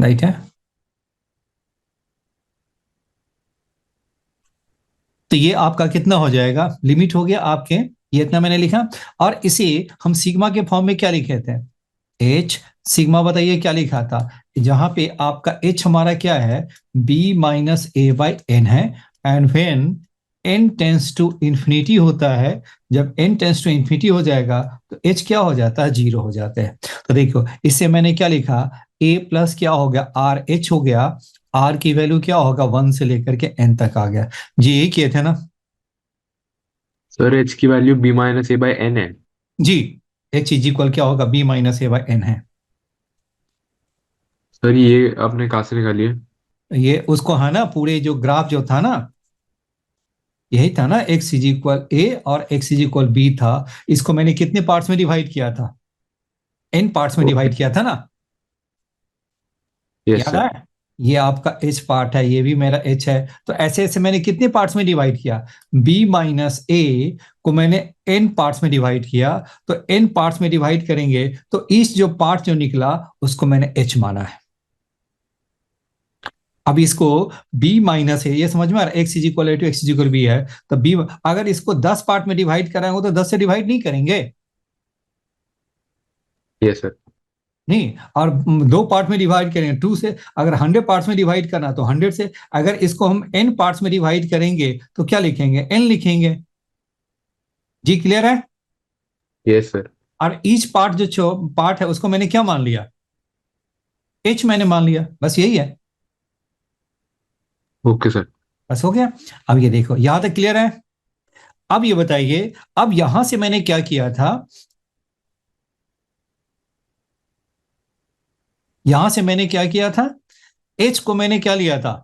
Right है। तो ये आपका कितना हो जाएगा, लिमिट हो गया आपके, ये इतना मैंने लिखा। और इसे हम सिग्मा के फॉर्म में क्या लिखे थे, एच सिग्मा, बताइए क्या लिखा था, जहां पे आपका एच हमारा क्या है, b minus A by N है। And when n tends to infinity होता है, जब एन टेंस टू इंफिनिटी हो जाएगा तो एच क्या हो जाता है, जीरो हो जाता है। तो देखो इससे मैंने क्या लिखा, ए प्लस क्या हो गया, आर एच हो गया, आर की वैल्यू क्या होगा, 1 से लेकर के एन तक आ गया। जी यही किए थे ना सर एच की value B minus A by N है। जी। एच इज इक्वल क्या होगा, B minus A by N है। सर ये आपने कहाँ से निकाली है? ये उसको है ना, पूरे जो ग्राफ जो था ना, यही था ना, एक्स इज इक्वल ए और एक्स इज इक्वल बी था। इसको मैंने कितने पार्ट्स में डिवाइड किया था, एन पार्ट्स में ओके। डिवाइड किया था ना, यस याद सर। है। ये आपका एच पार्ट है, ये भी मेरा एच है। तो ऐसे ऐसे मैंने कितने पार्ट्स में डिवाइड किया, बी माइनस ए को मैंने एन पार्ट्स में डिवाइड किया। तो एन पार्ट्स में डिवाइड करेंगे तो इस जो पार्ट जो निकला उसको मैंने एच माना है। अब इसको b माइनस है, ये समझ में आ रहा है, x is equal to x is equal B है। तो b, अगर इसको 10 पार्ट में डिवाइड कराएंगे तो 10 से डिवाइड नहीं करेंगे, यस सर। नहीं। और दो पार्ट में डिवाइड करेंगे 2 से। अगर 100 पार्ट्स में डिवाइड करना तो 100 से। अगर इसको हम n पार्ट्स में डिवाइड करेंगे तो क्या लिखेंगे, n लिखेंगे। जी क्लियर है। Yes sir. और ईच पार्ट जो पार्ट है उसको मैंने क्या मान लिया, h मैंने मान लिया, बस यही है। Okay sir. बस हो गया। अब ये देखो यहां तक क्लियर है। अब ये बताइए, अब यहां से मैंने क्या किया था, यहां से मैंने क्या किया था, एच को मैंने क्या लिया था,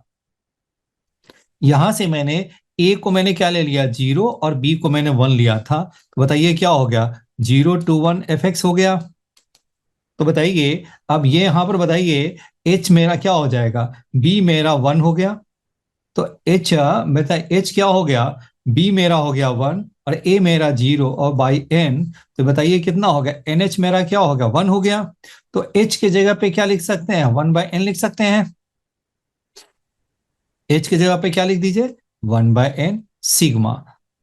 यहां से मैंने ए को मैंने क्या ले लिया, 0, और बी को मैंने 1 लिया था। तो बताइए क्या हो गया, 0 to 1 एफ एक्स हो गया। तो बताइए अब ये यहां पर बताइए, एच मेरा क्या हो जाएगा, बी मेरा 1 हो गया। तो एच बता, एच क्या हो गया, बी मेरा हो गया 1 और ए मेरा 0 और बाई एन। तो बताइए कितना हो गया, एन एच मेरा क्या हो गया, 1 हो गया। तो एच के जगह पे क्या लिख सकते हैं, 1/n लिख सकते हैं। एच की जगह पे क्या लिख दीजिए, 1/n सिग्मा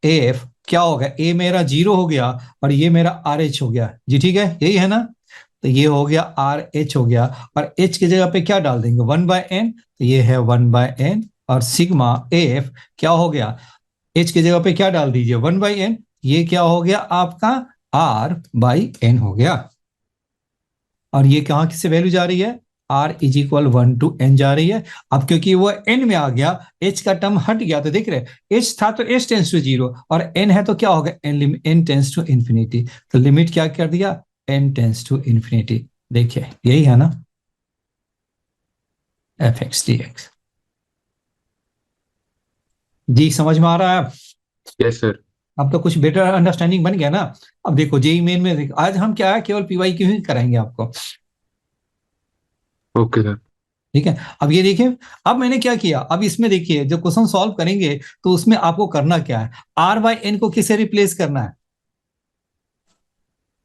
एफ क्या हो गया, ए मेरा 0 हो गया और ये मेरा आर एच हो गया। जी ठीक है, यही है ना। तो ये हो गया आर एच हो गया, और एच की जगह पे क्या डाल देंगे, 1/n, तो ये है 1/n। और सिग्मा एफ क्या हो गया, एच की जगह पे क्या डाल दीजिए, 1/n, ये क्या हो गया आपका r/n हो गया। और ये कहाँ किससे वैल्यू जा रही है, r is equal 1 to n जा रही है। अब क्योंकि वो n में आ गया, h का टर्म हट गया, तो देख रहे h था तो h टेंस टू 0, और n है तो क्या होगा, n टेंस टू इंफिनिटी। तो लिमिट क्या कर दिया, n टेंस टू इंफिनिटी। देखिए यही है ना, एफ एक्स डी एक्स। जी समझ में आ रहा है। Yes sir. अब तो कुछ बेटर अंडरस्टैंडिंग बन गया ना। अब देखो जेई मेन में देखो, आज हम क्या है, केवल पीवाई क्यू ही कराएंगे आपको। Okay sir. ठीक है। अब ये देखिए, अब मैंने क्या किया, अब इसमें देखिए जब क्वेश्चन सॉल्व करेंगे तो उसमें आपको करना क्या है, आर बाई एन को किससे रिप्लेस करना है,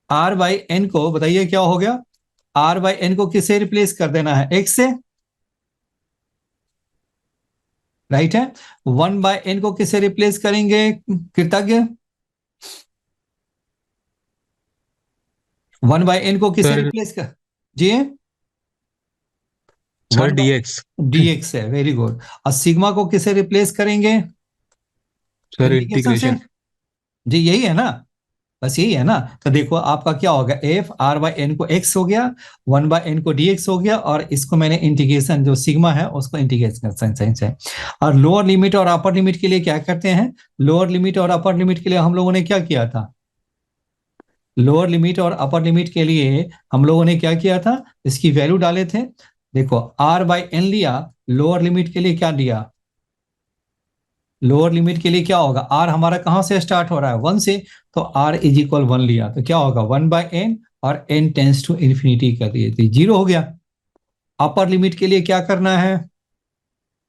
आर बाई एन को बताइए क्या हो गया, आर बाई एन को किससे रिप्लेस कर देना है, एक्स से, राइट है। 1/n को किससे रिप्लेस करेंगे, कृतज्ञ, 1/n को किससे सर रिप्लेस कर, जी सर 1 डीएक्स। डी एक्स है, वेरी गुड। और सिग्मा को किससे रिप्लेस करेंगे, सर इंटीग्रेशन से। इंटीग्रेशन। जी यही है ना, बस यही है ना। तो देखो आपका क्या होगा, एफ आर बाई एन को एक्स हो गया, 1/n को डी एक्स हो गया, और इसको मैंने इंटीग्रेशन जो सिग्मा है उसको इंटीग्रेशन कर सही है। और लोअर लिमिट और अपर लिमिट के लिए क्या करते हैं, लोअर लिमिट और अपर लिमिट के लिए हम लोगों ने क्या किया था, लोअर लिमिट और अपर लिमिट के लिए हम लोगों ने क्या किया था, इसकी वैल्यू डाले थे। देखो आर बाई एन लिया, लोअर लिमिट के लिए क्या दिया, लोअर लिमिट के लिए क्या होगा, आर हमारा कहां से स्टार्ट हो रहा है, 1 से। तो आर इज इक्वल 1 लिया तो क्या होगा, 1/n, और n टेंस टू इंफिनिटी कर दिए तो 0 हो गया। अपर लिमिट के लिए क्या करना है,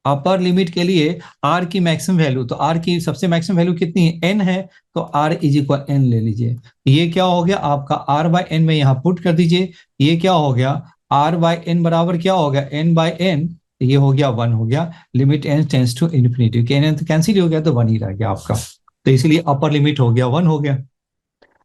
अपर लिमिट के लिए r की मैक्सिमम वैल्यू, तो r की सबसे मैक्सिमम वैल्यू कितनी है, n है, तो r इज इक्वल n ले लीजिए। ये क्या हो गया आपका, r बाई एन में यहां पुट कर दीजिए, ये क्या हो गया, आर बाय एन बराबर क्या होगा, एन बाय एन, ये हो गया 1 हो गया, limit n tends to infinity, के एन तो कैंसिल हो गया तो 1 ही रह गया आपका, तो इसलिए अपर लिमिट हो गया 1 हो गया।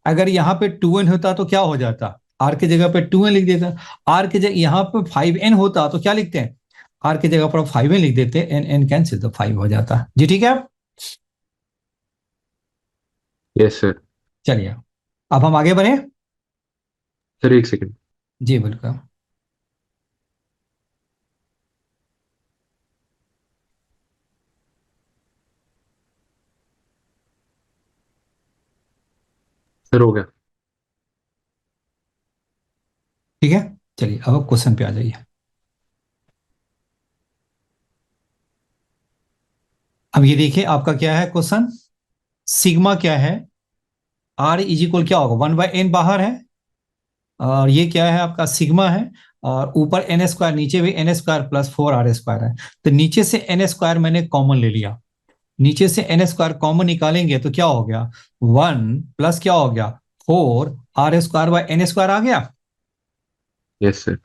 अगर यहाँ पे 2n होता तो क्या हो जाता, आर की जगह पे 2n लिख देता, आर की जगह यहाँ पे 5n होता तो क्या लिखते हैं, आर की जगह पर 5n लिख देते, एन एन कैंसिल तो 5 हो जाता जी। ठीक है, यस सर। चलिए अब हम आगे बढ़े। सर एक सेकंड। जी बिल्कुल। सर हो गया। ठीक है, चलिए अब क्वेश्चन पे आ जाइए। अब ये देखिए आपका क्या है क्वेश्चन, सिग्मा क्या है, आर इज इक्वल क्या होगा, 1/n बाहर है, और ये क्या है आपका सिग्मा है, और ऊपर एन स्क्वायर, नीचे भी N square plus 4r square है, तो नीचे से एन स्क्वायर मैंने कॉमन ले लिया, नीचे से एन स्क्वायर कॉमन निकालेंगे तो क्या हो गया, 1 प्लस क्या हो गया, 4r² बाय n² आ गया। Yes sir.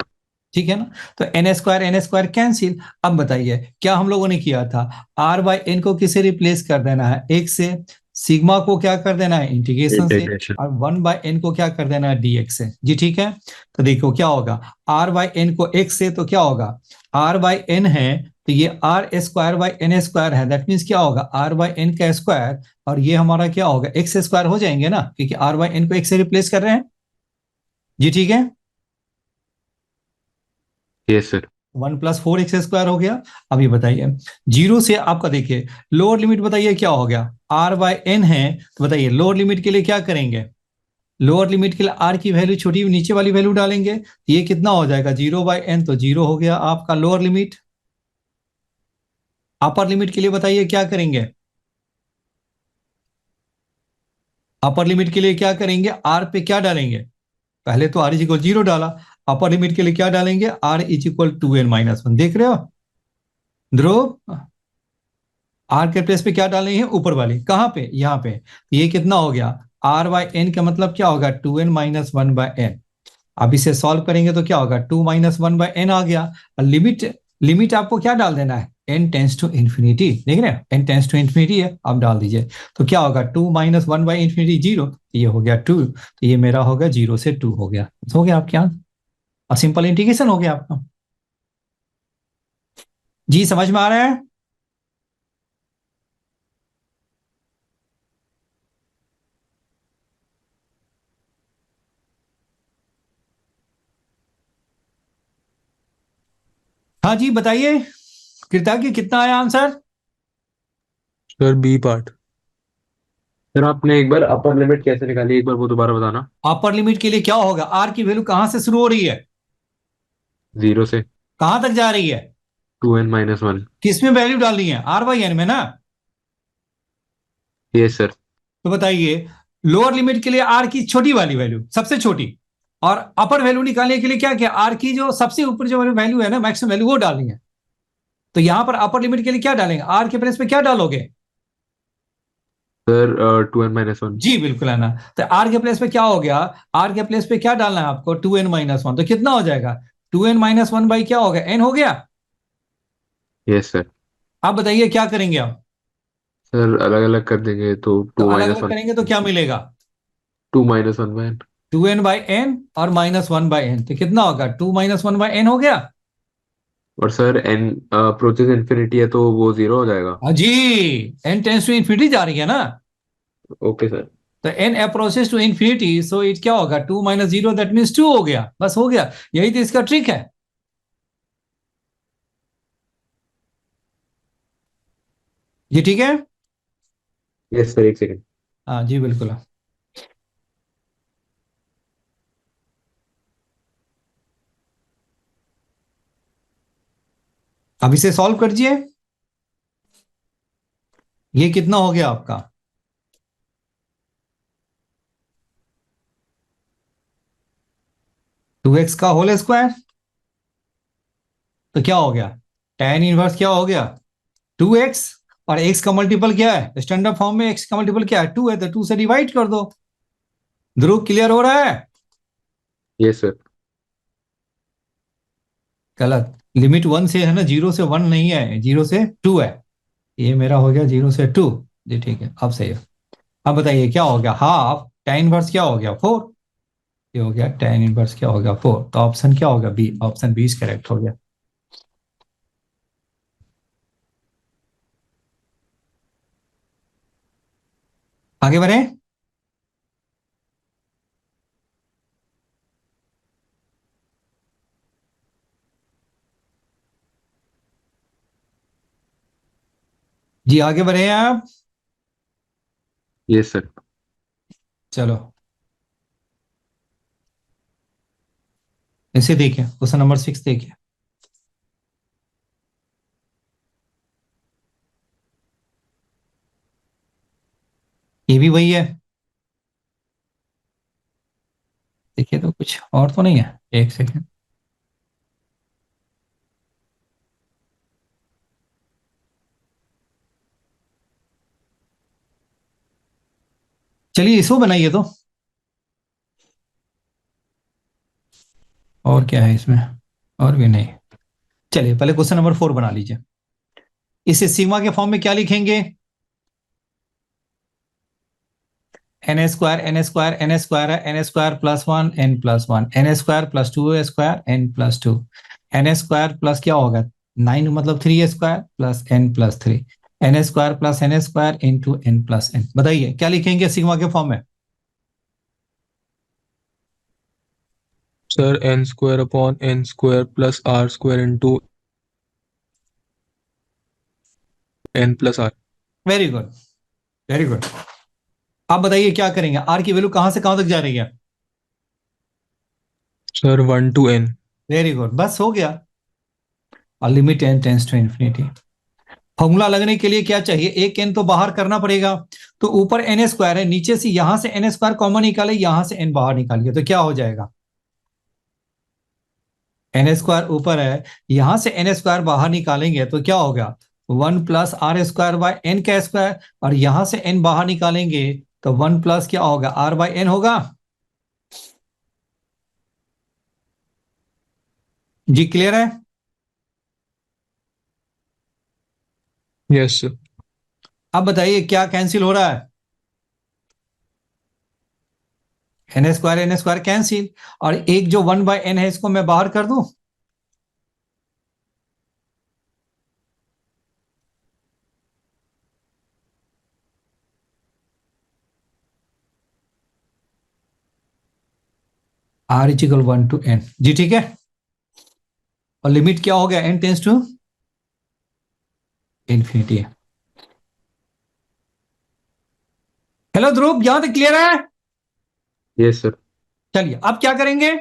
ठीक है ना, तो एन स्क्वायर कैंसिल। अब बताइए क्या हम लोगों ने किया था, आर बाय एन को किसे रिप्लेस कर देना है, एक से, सिग्मा को क्या कर देना है, इंटीग्रेशन से, इंटीग्रेशन। और 1/n को क्या कर देना है, dx से जी। ठीक है, तो देखो क्या होगा, आर बाय एन को x से तो क्या होगा, आर बाय एन है तो ये r² बाय n² है, दैट मीन्स क्या होगा, आर बाय एन का स्क्वायर, और ये हमारा क्या होगा, एक्स स्क्वायर हो जाएंगे ना, क्योंकि आर बाय एन को x से रिप्लेस कर रहे हैं जी। ठीक है, यस सर। 1 + 4x² हो गया। अब ये बताइए, जीरो से आपका देखिए लोअर लिमिट बताइए क्या हो गया, आर बाय एन है, तो बताइए लोअर लिमिट के लिए क्या करेंगे, लोअर लिमिट के लिए आर की वैल्यू छोटी नीचे वाली वैल्यू डालेंगे, ये कितना हो जाएगा, 0/n, तो 0 हो गया आपका लोअर लिमिट। अपर लिमिट के लिए बताइए क्या करेंगे, अपर लिमिट के लिए क्या करेंगे, आर पे क्या डालेंगे, पहले तो आर इज इक्वल 0 डाला, अपर लिमिट के लिए क्या डालेंगे, आर इज इक्वल 2n-1, देख रहे हो ध्रुव, आर के प्लेस पे क्या डालेंगे, ऊपर वाली, कहां पे, यहाँ पे, ये कितना हो गया, आर बाय एन का मतलब क्या होगा, 2n-1/n। अब इसे सॉल्व करेंगे तो क्या होगा, 2-1/n आ गया, और लिमिट, लिमिट आपको क्या डाल देना है, n टेंस टू इन्फिनिटी, देख रहे हैं n टेंस टू इन्फिनिटी है, अब डाल दीजिए, तो क्या होगा 2-1/∞, 0, ये हो गया 2, तो ये मेरा होगा 0 से 2 हो गया, हो गया आपके यहाँ, और सिंपल इंटीग्रेशन हो गया आपका जी। समझ में आ रहा है, हाँ जी बताइए कृतज्ञ, कितना आया answer, sir B part. Sir आपने एक बार अपर लिमिट कैसे निकाली, एक बार वो दोबारा बताना। अपर लिमिट के लिए क्या होगा, आर की वैल्यू कहां से शुरू हो रही है, 0 से कहां तक जा रही है, 2n-1। किसमें वैल्यू डालनी है, आर बाई एन में ना, यस सर। तो बताइए लोअर लिमिट के लिए आर की छोटी वाली वैल्यू, सबसे छोटी, और अपर वैल्यू निकालने के लिए क्या किया, आर की जो सबसे ऊपर जो वैल्यू है ना, मैक्सिमम वैल्यू, वो डालनी है, तो यहां पर अपर लिमिट के लिए क्या डालेंगे, आर के प्लेस पे क्या डालोगे, सर 2n-1। जी बिल्कुल है ना, तो आर के प्लेस पे क्या हो गया, आर के प्लेस पे क्या डालना है आपको, 2n-1, तो कितना हो जाएगा, 2n-1 बाई क्या हो गया, n हो गया। Yes sir. आप बताइए क्या करेंगे आप, सर अलग अलग कर देंगे तो तो टू अलग माइनस अलग वन करेंगे तो क्या मिलेगा, 2-1/n। 2n/n और -1/n, तो कितना होगा, 2-1/n हो गया। और सर n अप्रोचेस इन्फिनिटी है तो वो 0 हो जाएगा। हाँ जी, n टेंस टू इन्फिनिटी जा रही है ना, ओके सर। तो n approaches to infinity, so it क्या होगा, 2 - 0 दैट मीन्स 2 हो गया, बस हो गया, यही तो इसका ट्रिक है ये। ठीक है, यस सर एक सेकंड। हाँ जी बिल्कुल। अब इसे सॉल्व करिए, ये कितना हो गया आपका, 2x का होल स्क्वायर, तो क्या हो गया, tan इनवर्स क्या हो गया, 2x, और x का मल्टीपल क्या है, स्टैंडर्ड फॉर्म में x का मल्टीपल क्या है, 2 है, तो 2 से डिवाइड कर दो। ध्रुव क्लियर हो रहा है, यस सर। गलत। लिमिट 1 से है ना, 0 से 1 नहीं है, 0 से 2 है। ये मेरा हो गया 0 से 2। जी ठीक है, अब सही है। अब बताइए क्या हो गया, हाफ tan इनवर्स क्या हो गया 4। ये हो गया tan इनवर्स क्या हो गया 4, तो ऑप्शन क्या होगा B, option B is correct हो गया। आगे बढ़े। जी आगे बढ़े आप। Yes sir. चलो इसे देखिए, क्वेश्चन नंबर 6 देखिए। ये भी वही है। देखिए तो कुछ और तो नहीं है, एक सेकेंड। चलिए इसको बनाइए तो। और क्या है इसमें, और भी नहीं। चलिए पहले क्वेश्चन नंबर 4 बना लीजिए। इसे सिग्मा के फॉर्म में क्या लिखेंगे, n² है, n² plus 1 n+1, n² + 2 n+2, n² plus क्या होगा 9 मतलब 3² plus n+3, n² + n² n+n। बताइए क्या लिखेंगे सिग्मा के फॉर्म में। Sir n² + r² into n+r। Very good, very good. आप बताइए क्या करेंगे, आर की वैल्यू कहां से कहां तक जा रही है। Sir 1 to n। Very good, बस हो गया। और limit n tends to infinity. Formula लगने के लिए क्या चाहिए, एक n तो बाहर करना पड़ेगा। तो ऊपर n² है, नीचे से यहां से n² कॉमन निकाले, यहां से n बाहर निकालिए, तो क्या हो जाएगा, n² ऊपर है, यहां से n² बाहर निकालेंगे तो क्या होगा 1 + r² / n², और यहां से n बाहर निकालेंगे तो 1 प्लस क्या होगा r/n होगा। जी क्लियर है। Yes sir. अब बताइए क्या कैंसिल हो रहा है, n² कैंसिल, और एक जो 1/n है इसको मैं बाहर कर दूं। r = 1 to n, जी ठीक है। और लिमिट क्या हो गया n tends to infinity. Hello Dhruv, यहां तक क्लियर है। Yes sir. चलिए अब क्या करेंगे,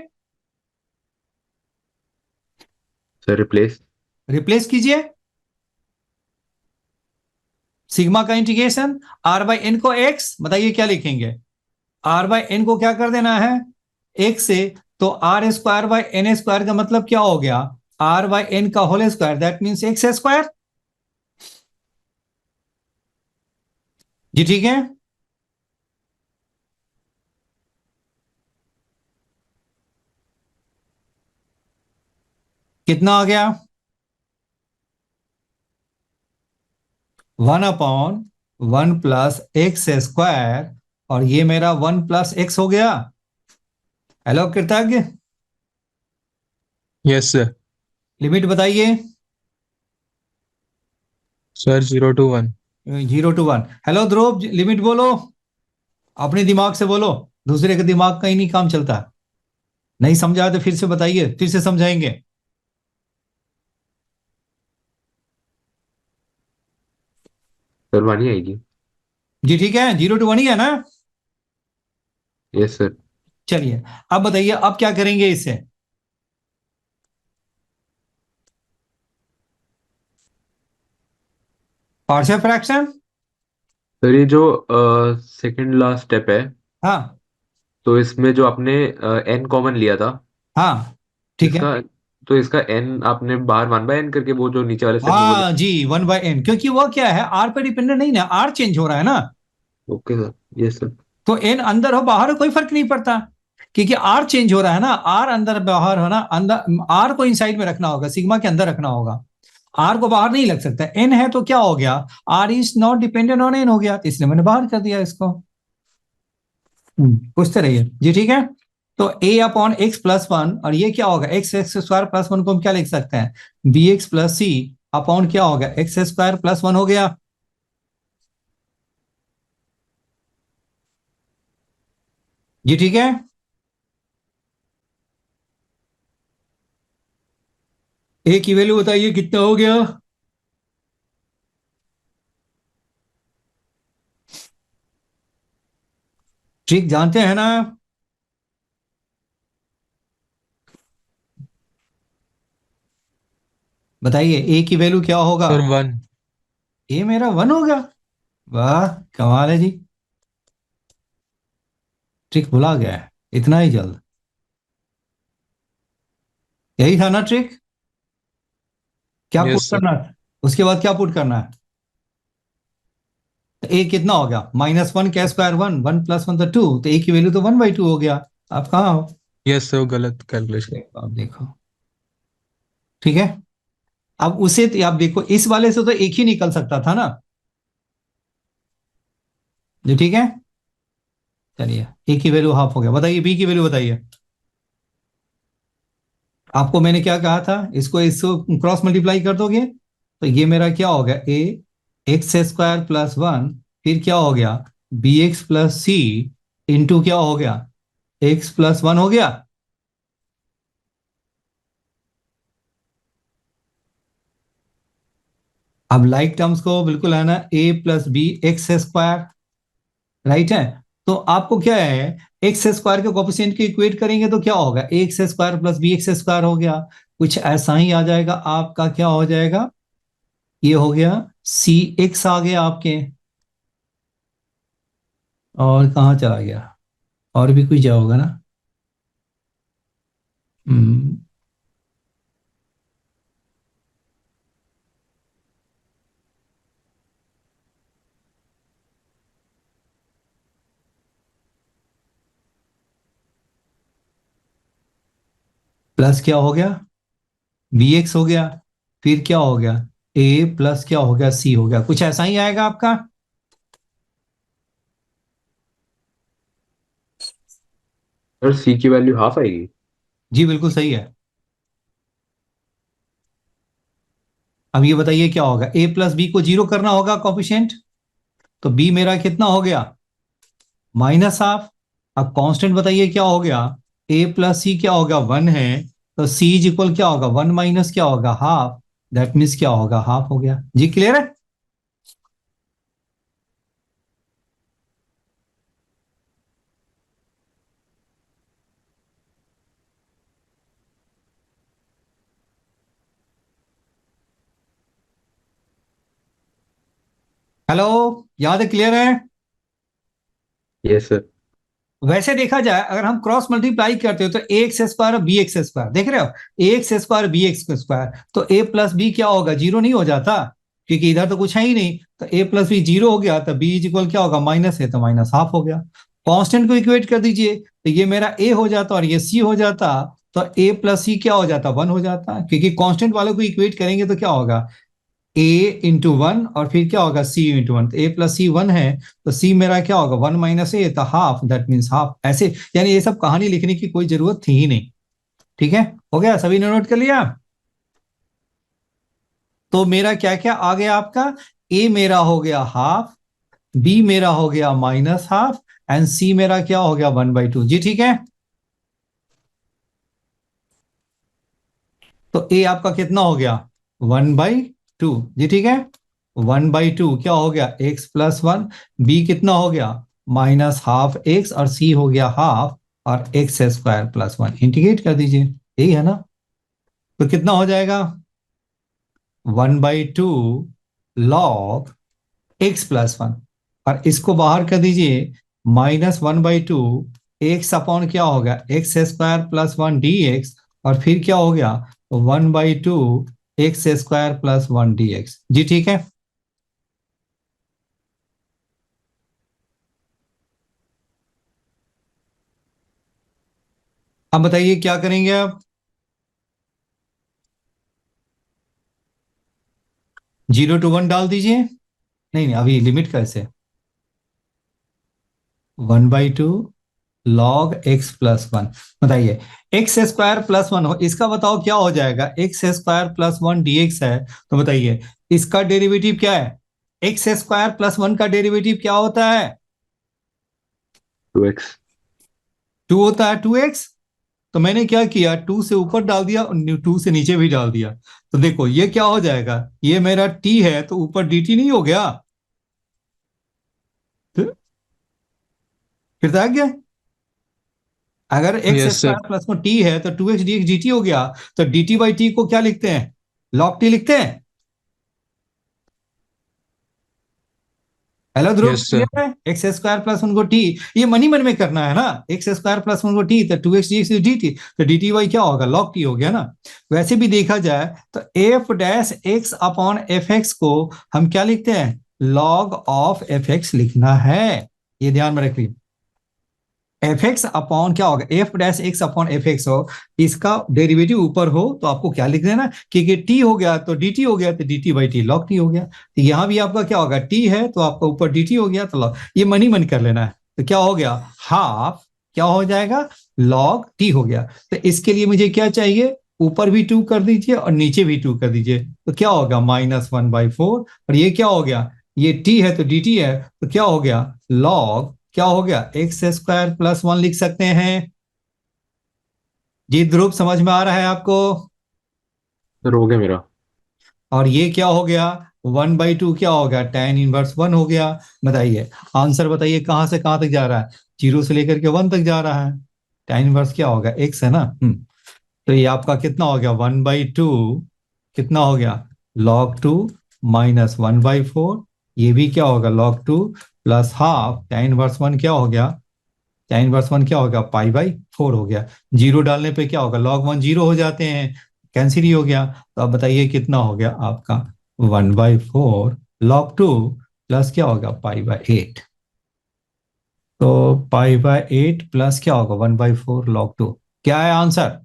सर रिप्लेस। रिप्लेस कीजिए। सिग्मा का इंटीग्रेशन, r/n को x, बताइए क्या लिखेंगे, r/n को क्या कर देना है x से, तो r² / n² का मतलब क्या हो गया r/n का whole square, that means x²। जी ठीक है। कितना आ गया 1/1 + x², और ये मेरा 1 + x हो गया। हेलो कृतज्ञ, यस सर। लिमिट बताइए। Sir 0 to 1। 0 to 1। Hello Dhruv, limit बोलो, अपने दिमाग से बोलो, दूसरे के दिमाग का ही नहीं काम चलता। नहीं समझा तो फिर से बताइए, फिर से समझाएंगे। सर 1 ही आएगी। जी ठीक है, 0 to 1 ही है ना। Yes sir. चलिए अब बताइए अब क्या करेंगे इससे, पार्शियल फ्रैक्शन। सर ये जो सेकंड लास्ट स्टेप है, हाँ तो इसमें जो आपने n कॉमन लिया था, हाँ ठीक है। इसका तो इसका n आपने बाहर 1/n करके वो जो नीचे वाले स्टेप में बोले। हाँ जी, 1/n, क्योंकि वो क्या है आर पे डिपेंडेंट नहीं ना, आर चेंज हो रहा है ना। Okay sir. Yes sir. तो एन अंदर हो बाहर हो कोई फर्क नहीं पड़ता, क्योंकि आर चेंज हो रहा है ना, आर अंदर बाहर है ना, अंदर आर को इनसाइड में रखना होगा, सिग्मा के अंदर रखना होगा, आर को बाहर नहीं लग सकता। एन है तो क्या हो गया, R is not dependent on N हो गया, तो इसलिए मैंने बाहर कर दिया इसको। पूछते रहिए जी, ठीक है। तो ए अपॉन एक्स प्लस वन, और ये क्या होगा, x x square plus one को हम क्या लिख सकते हैं, बी एक्स प्लस सी अपॉन क्या होगा, एक्स स्क्वायर प्लस वन हो गया। जी ठीक है। ए की वैल्यू बताइए कितना हो गया। ट्रिक जानते हैं ना। बताइए ए की वैल्यू क्या होगा। सर 1। ए मेरा वन होगा। वाह, कमाल है जी। ट्रिक भुला गया है इतना ही जल्द। यही था ना ट्रिक। क्या पुट यस सर। करना है, उसके बाद क्या पुट करना है। तो ए कितना हो गया, माइनस वन का square one, one plus one तो टू, तो ए की वैल्यू तो वन बाई टू हो गया। आप कहाँ हो। यस सर, गलत कैलकुलेशन। देखो आप देखो, ठीक है। अब उसे आप देखो, इस वाले से तो एक ही निकल सकता था ना। जी ठीक है। चलिए, ए की वैल्यू हाफ हो गया, बताइए बी की वैल्यू बताइए। आपको मैंने क्या कहा था, इसको क्रॉस मल्टीप्लाई कर दोगे तो ये मेरा क्या हो गया, ए एक्स स्क्वायर प्लस वन, फिर क्या हो गया, बी एक्स प्लस सी इंटू क्या हो गया, एक्स प्लस वन हो गया। अब लाइक टर्म्स को बिल्कुल है ना, a plus b x square, right है। तो आपको क्या है, एक्स स्क्वायर के कोफिशिएंट को इक्वेट करेंगे तो क्या होगा, x square plus b x square हो गया। कुछ ऐसा ही आ जाएगा आपका, क्या हो जाएगा, ये हो गया सी एक्स आ गया आपके। और कहाँ चला गया, और भी कुछ जाओगा ना। हम्म, प्लस क्या हो गया, बी एक्स हो गया, फिर क्या हो गया, ए प्लस क्या हो गया, सी हो गया। कुछ ऐसा ही आएगा आपका। सर सी की वैल्यू हाफ आएगी। जी बिल्कुल सही है। अब ये बताइए क्या होगा, ए प्लस बी को जीरो करना होगा कोफिशिएंट, तो बी मेरा कितना हो गया, माइनस हाफ। अब कांस्टेंट बताइए क्या हो गया, ए प्लस सी क्या होगा, वन है, तो सी इज इक्वल क्या होगा, वन माइनस क्या होगा, हाफ। दैट मीन्स क्या होगा, हाफ हो गया। जी क्लियर है। हेलो, याद है, क्लियर है। Yes sir. वैसे देखा जाए, अगर हम क्रॉस मल्टीप्लाई करते हो तो ए एक्स स्क्वायर और बी एक्स स्क्वायर, देख रहे हो, A X square B x square, तो ए प्लस बी क्या होगा, जीरो नहीं हो जाता, क्योंकि इधर तो कुछ है ही नहीं। तो ए प्लस बी जीरो हो गया, तो बी इज इक्वल क्या होगा, माइनस है तो माइनस हाफ हो गया। कांस्टेंट को इक्वेट कर दीजिए, तो ये मेरा ए हो जाता और ये सी हो जाता, तो ए प्लस सी क्या हो जाता, वन हो जाता, क्योंकि कांस्टेंट वालों को इक्वेट करेंगे तो क्या होगा, ए इंटू वन और फिर क्या होगा, सी इंटू वन, तो ए प्लस सी वन है, तो सी मेरा क्या होगा, वन माइनस ए, तो हाफ, दैट मीन्स हाफ। ऐसे यानी ये सब कहानी लिखने की कोई जरूरत थी ही नहीं। ठीक है, हो गया, सभी ने नोट कर लिया। तो मेरा क्या क्या आ गया आपका, ए मेरा हो गया हाफ, बी मेरा हो गया माइनस हाफ, एंड सी मेरा क्या हो गया, वन बाई टू। जी ठीक है। तो ए आपका कितना हो गया, वन बाई टू। जी ठीक है। वन बाई टू क्या हो गया, एक्स प्लस वन, बी कितना हो गया, माइनस हाफ एक्स, और सी हो गया हाफ, और X square plus one, integrate कर दीजिए, यही है ना। तो कितना हो जाएगा, one by two log X plus one, और इसको बाहर कर दीजिए, minus one by two X upon क्या हो गया, X square plus one D X, और फिर क्या हो गया, one by two X square plus one D X. जी ठीक है। अब बताइए क्या करेंगे आप? 0 to 1 डाल दीजिए। नहीं नहीं, अभी लिमिट कैसे? 1/2 log x+1। बताइए, x² + 1 हो, इसका बताओ क्या हो जाएगा? x² + 1 dx है, तो बताइए इसका डेरिवेटिव क्या है? x² + 1 का डेरिवेटिव क्या होता है? 2x। 2 होता है, 2x। तो मैंने क्या किया, 2 से ऊपर डाल दिया और 2 से नीचे भी डाल दिया। तो देखो ये क्या हो जाएगा, ये मेरा t है तो ऊपर dt नहीं हो गया? फिर तो आ गया। अगर x yes sir. Square plus में टी है तो 2x dx dt हो गया। तो dt/t को क्या लिखते हैं? लॉग टी लिखते हैं। हेलो ध्रुव, यस सर। क्लियर है? x² + 1 को टी, ये मनी मन में करना है ना। x² + 1 को टी तो 2x dx dt, तो dt क्या होगा? लॉग टी हो गया ना। वैसे भी देखा जाए तो f'(x/f(x) को हम क्या लिखते हैं? लॉग ऑफ fx लिखना है। ये ध्यान में रखिए। f(x) क्या होगा? f'(x)/f(x) हो, इसका डेरिवेटिव ऊपर हो तो आपको क्या लिख देना कि t हो गया तो dt हो गया, तो dt/t log t हो गया। तो यहां भी आपका क्या होगा? t है तो आपका ऊपर dt हो गया, तो log, ये मनी मन कर लेना है। तो क्या हो गया? हाफ क्या हो जाएगा? log t हो गया। तो इसके लिए मुझे क्या चाहिए? ऊपर भी 2 कर दीजिए और नीचे भी 2 कर दीजिए, तो क्या होगा? -1/4। और ये क्या हो गया? ये t है तो dt है, तो क्या हो गया? log क्या हो गया? x² + 1 लिख सकते हैं। जी ध्रुव, समझ में आ रहा है आपको? सर हो गया मेरा। और ये क्या हो गया? 1/2 क्या हो गया? tan−1 हो गया। बताइए आंसर, बताइए कहां से कहां तक जा रहा है? 0 से लेकर के 1 तक जा रहा है। tan−1 क्या होगा? x है ना। तो ये आपका कितना हो गया? 1/2 कितना हो गया? log 2 -1/4। ये भी क्या होगा? log 2 प्लस हाफ tan−1 क्या हो गया? tan−1 क्या होगा? π/4 हो गया। जीरो डालने पे क्या होगा? log 1 जीरो हो जाते हैं, कैंसिल ही हो गया। तो अब बताइए कितना हो गया आपका? 1/4 log 2 प्लस क्या होगा? π/8। तो π/8 प्लस क्या होगा? 1/4 log 2। क्या है आंसर?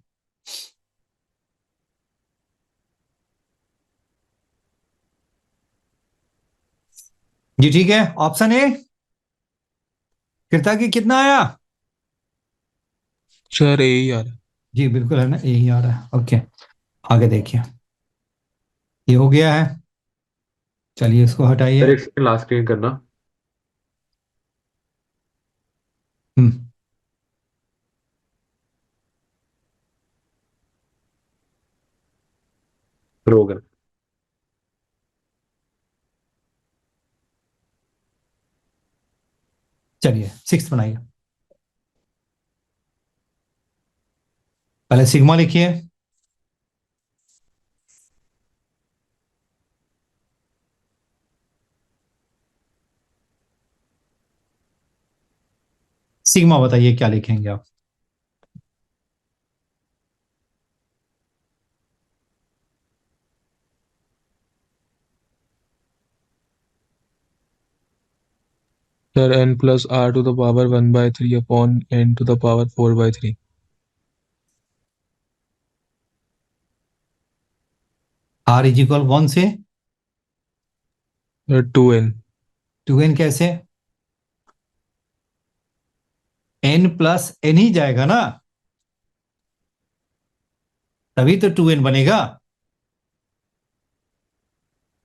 जी ठीक है, ऑप्शन ए। कृतज्ञ कितना आया? सर यही आ रहा है। जी बिल्कुल है ना, यही आ रहा है। ओके, आगे देखिए, ये हो गया है। चलिए इसको हटाइए। सर एक सेकंड लास्ट क्लियर करना। हम्म सर हो गया। चलिए 6 बनाइए। पहले सिग्मा लिखिए। सिग्मा बताइए क्या लिखेंगे आप? Sir n+r⁴ upon n⁴4/3। r = 1 से सर 2n। 2n कैसे? n+n ही जाएगा ना, तभी तो 2n बनेगा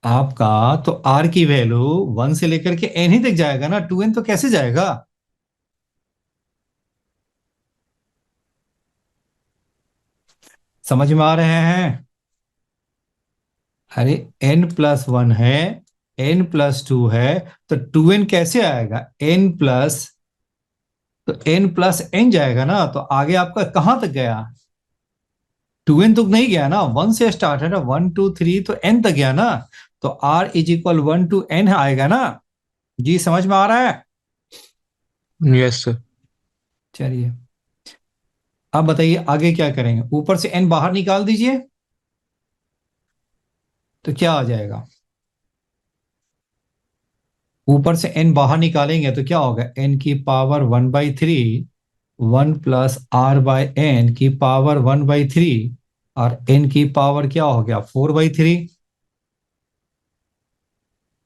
आपका। तो r की वैल्यू 1 से लेकर के n ही तक जाएगा ना, 2n तो कैसे जाएगा? समझ में आ रहे हैं? अरे n+1 है, n+2 है, तो 2n कैसे आएगा? तो n+n जाएगा ना, तो आगे आपका कहां तक गया? 2n तक नहीं गया ना, 1 से स्टार्ट है ना, 1 2 3 तो n तक गया ना। तो r = 1 to n आएगा ना। जी समझ में आ रहा है? Yes sir. चलिए अब बताइए आगे क्या करेंगे? ऊपर से n बाहर निकाल दीजिए, तो क्या आ जाएगा? ऊपर से n बाहर निकालेंगे तो क्या होगा? n⁴ 1/3 1 + r/n की पावर 1/3 और n की पावर क्या हो गया 4/3।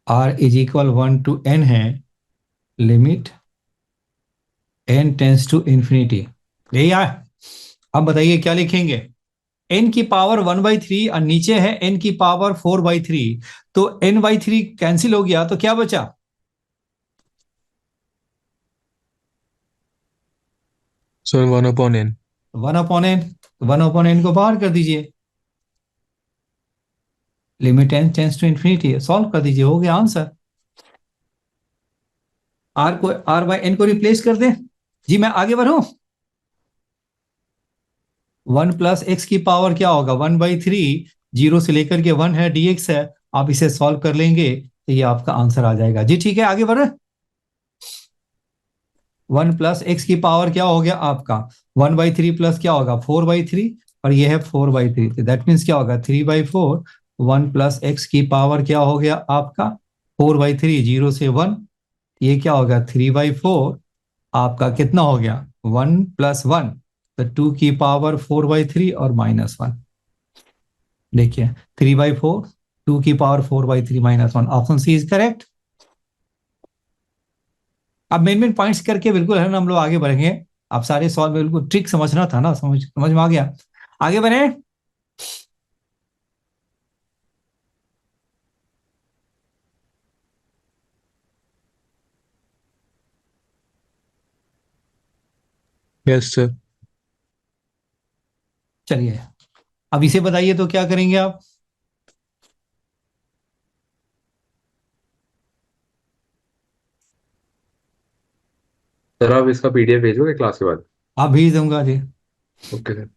r is equal 1 to n है, limit n tends to infinity. यही है। अब बताइए क्या लिखेंगे। n की पावर 1/3 और नीचे है n की पावर 4/3, तो n/3 कैंसिल हो गया तो क्या बचा। Sir 1/n। 1/n। 1/n को बाहर कर दीजिए, limit n tends to infinity, solve कर दीजिए, हो गया आंसर। r/n को रिप्लेस कर दें। जी मैं आगे बढ़ूं। 1 + x की पावर क्या होगा 1/3, 0 से लेकर के 1 है, dx है। आप इसे सॉल्व कर लेंगे तो ये आपका आंसर आ जाएगा। जी ठीक है, आगे बढ़े। 1 + x की पावर क्या हो गया आपका 1/3 प्लस क्या होगा 4/3, और ये है 4/3, तो दैट मीन्स क्या होगा 3/4। 1 + x की पावर क्या हो गया आपका 4/3, 0 से 1, ये क्या होगा 3/4। आपका कितना हो गया 1 + 1, तो 2 की पावर 4/3 और -1। देखिए 3/4, 2 की power 4/3 -1, option C is correct. अब मेन मेन पॉइंट्स करके बिल्कुल है ना हम लोग आगे बढ़ेंगे। आप सारे सॉल्व बिल्कुल ट्रिक समझना था ना, समझ समझ में आ गया। आगे बढ़े। Yes sir. चलिए अब इसे बताइए तो क्या करेंगे आप। सर आप इसका पीडीएफ भेजोगे क्लास के बाद? आप भेज दूंगा जी। Okay sir.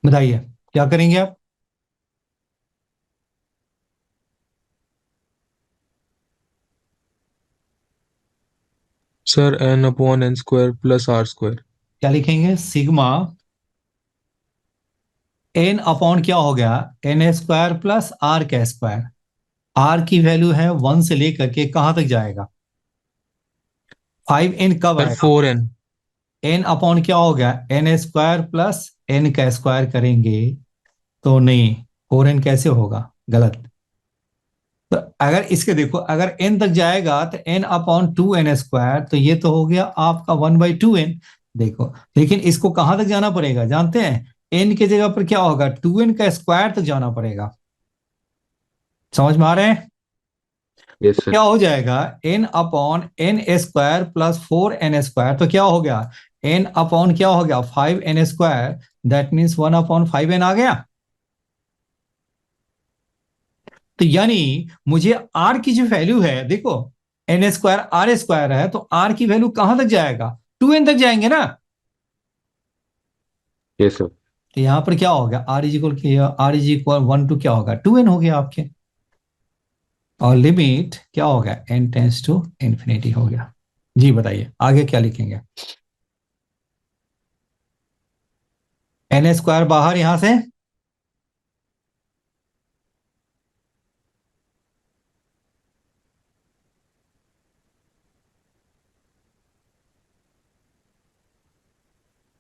बताइए क्या करेंगे आप। Sir n/n² + r²। क्या लिखेंगे सिग्मा n/, क्या हो गया n² प्लस r का स्क्वायर। r की वैल्यू है 1 से लेकर के कहां तक जाएगा 5n कब सर आएगा। 4n। n/, क्या हो गया n² प्लस n का स्क्वायर करेंगे तो नहीं, 4n कैसे होगा, गलत। तो अगर इसके देखो अगर n तक जाएगा तो n/2n², तो ये तो हो गया आपका 1/2n। देखो लेकिन इसको कहां तक जाना पड़ेगा जानते हैं, n की जगह पर क्या होगा 2n का स्क्वायर तक जाना पड़ेगा। समझ में आ रहे हैं। यस क्या सर। हो जाएगा n/n² प्लस 4n², तो क्या हो गया n/ क्या हो गया 5n², दैट मीन्स 1/5n आ गया। तो यानी मुझे r की जो वैल्यू है देखो n² r² है, तो r की वैल्यू कहां तक जाएगा 2n तक जाएंगे ना। Yes sir. तो यहां पर क्या हो गया r इज इक्वल 1 टू क्या होगा 2n हो गया आपके, और लिमिट क्या हो गया n टेंस टू इंफिनिटी हो गया। जी बताइए आगे क्या लिखेंगे। n² बाहर यहां से,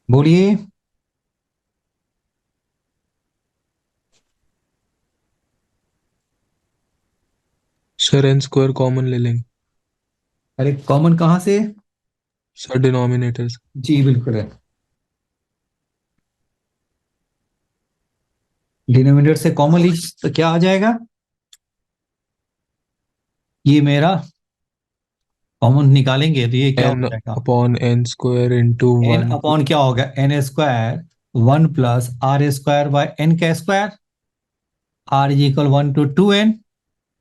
बोलिए। सर n² कॉमन ले लेंगे। अरे कॉमन कहां से। Sir denominators. जी बिल्कुल है, डिनोमिनेटर से कॉमन लीजिए तो क्या आ जाएगा, ये मेरा कॉमन निकालेंगे तो ये क्या हो जाएगा n/n² × n 1। क्या होगा n², 1 + r² / n का square, r = 1 to 2n,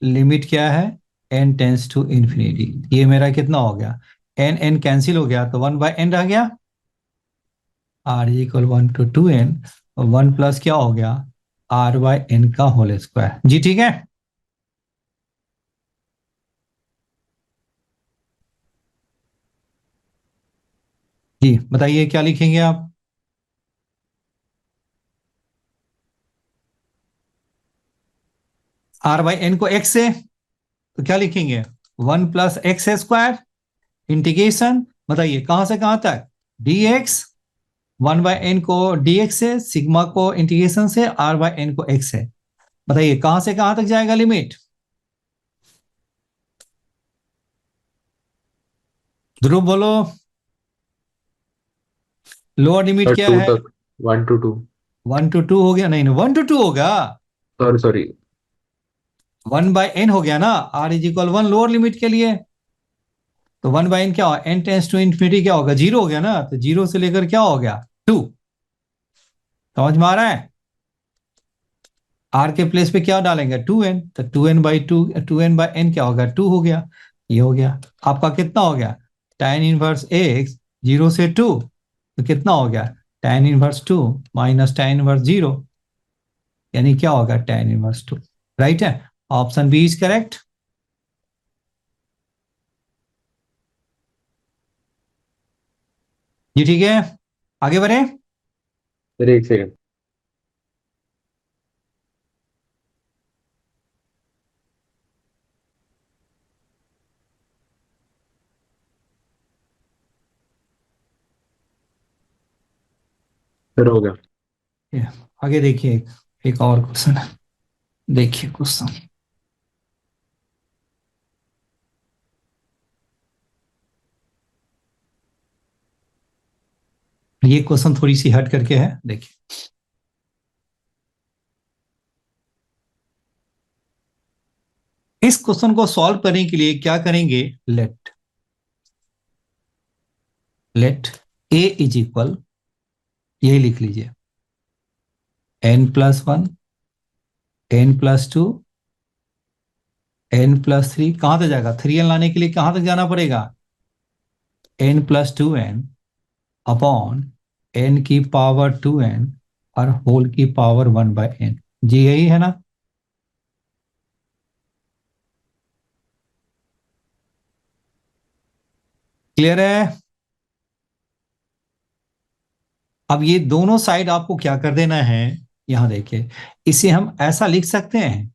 limit क्या है n टेंस टू इंफिनिटी। ये मेरा कितना हो गया n कैंसिल हो गया तो 1/n रह गया, r = 1 to 2n, 1 प्लस क्या हो गया r/n का होल स्क्वायर। जी ठीक है। जी बताइए क्या लिखेंगे आप। आर बाई एन को एक्स से, तो क्या लिखेंगे 1 + x² इंटीग्रेशन, बताइए कहां से कहां तक dx, 1/n को dx से, सिग्मा को इंटीग्रेशन से, r/n को x से, बताइए कहां से कहां तक जाएगा लिमिट? ध्रुव बोलो, लोअर लिमिट क्या टू है? तक, 1 to 2। 1 to 2 हो गया, नहीं नहीं 1 to 2 होगा, सॉरी सॉरी। 1/n हो गया ना, r = 1 लोअर लिमिट के लिए, तो 1/n क्या होगा, n टेंस टू इंफिनिटी क्या होगा, 0 हो गया ना, तो 0 से लेकर क्या हो गया 2, समझ में आ रहा है? r के प्लेस पे क्या डालेंगे 2n, तो 2n/2, 2n/n क्या होगा 2 हो गया, ये हो गया आपका कितना हो गया tan इनवर्स x 0 से 2, तो कितना हो गया tan inverse 2 minus tan inverse 0, यानी क्या होगा tan इनवर्स 2, राइट है, ऑप्शन बी इज करेक्ट। जी ठीक है, आगे बढ़े। सर एक सेकंड। फिर हो गया। ये, आगे देखिए एक और क्वेश्चन है, देखिए क्वेश्चन, ये क्वेश्चन थोड़ी सी हट करके है, देखिए इस क्वेश्चन को सॉल्व करने के लिए क्या करेंगे, लेट a इज इक्वल, ये लिख लीजिए n+1, n+2, n+3, कहां तक जाएगा 3n लाने के लिए कहां तक जाना पड़ेगा, n+2n अपॉन n⁻²n और होल की पावर 1/n, जी यही है ना? क्लियर है? अब ये दोनों साइड आपको क्या कर देना है, यहां देखिए, इसे हम ऐसा लिख सकते हैं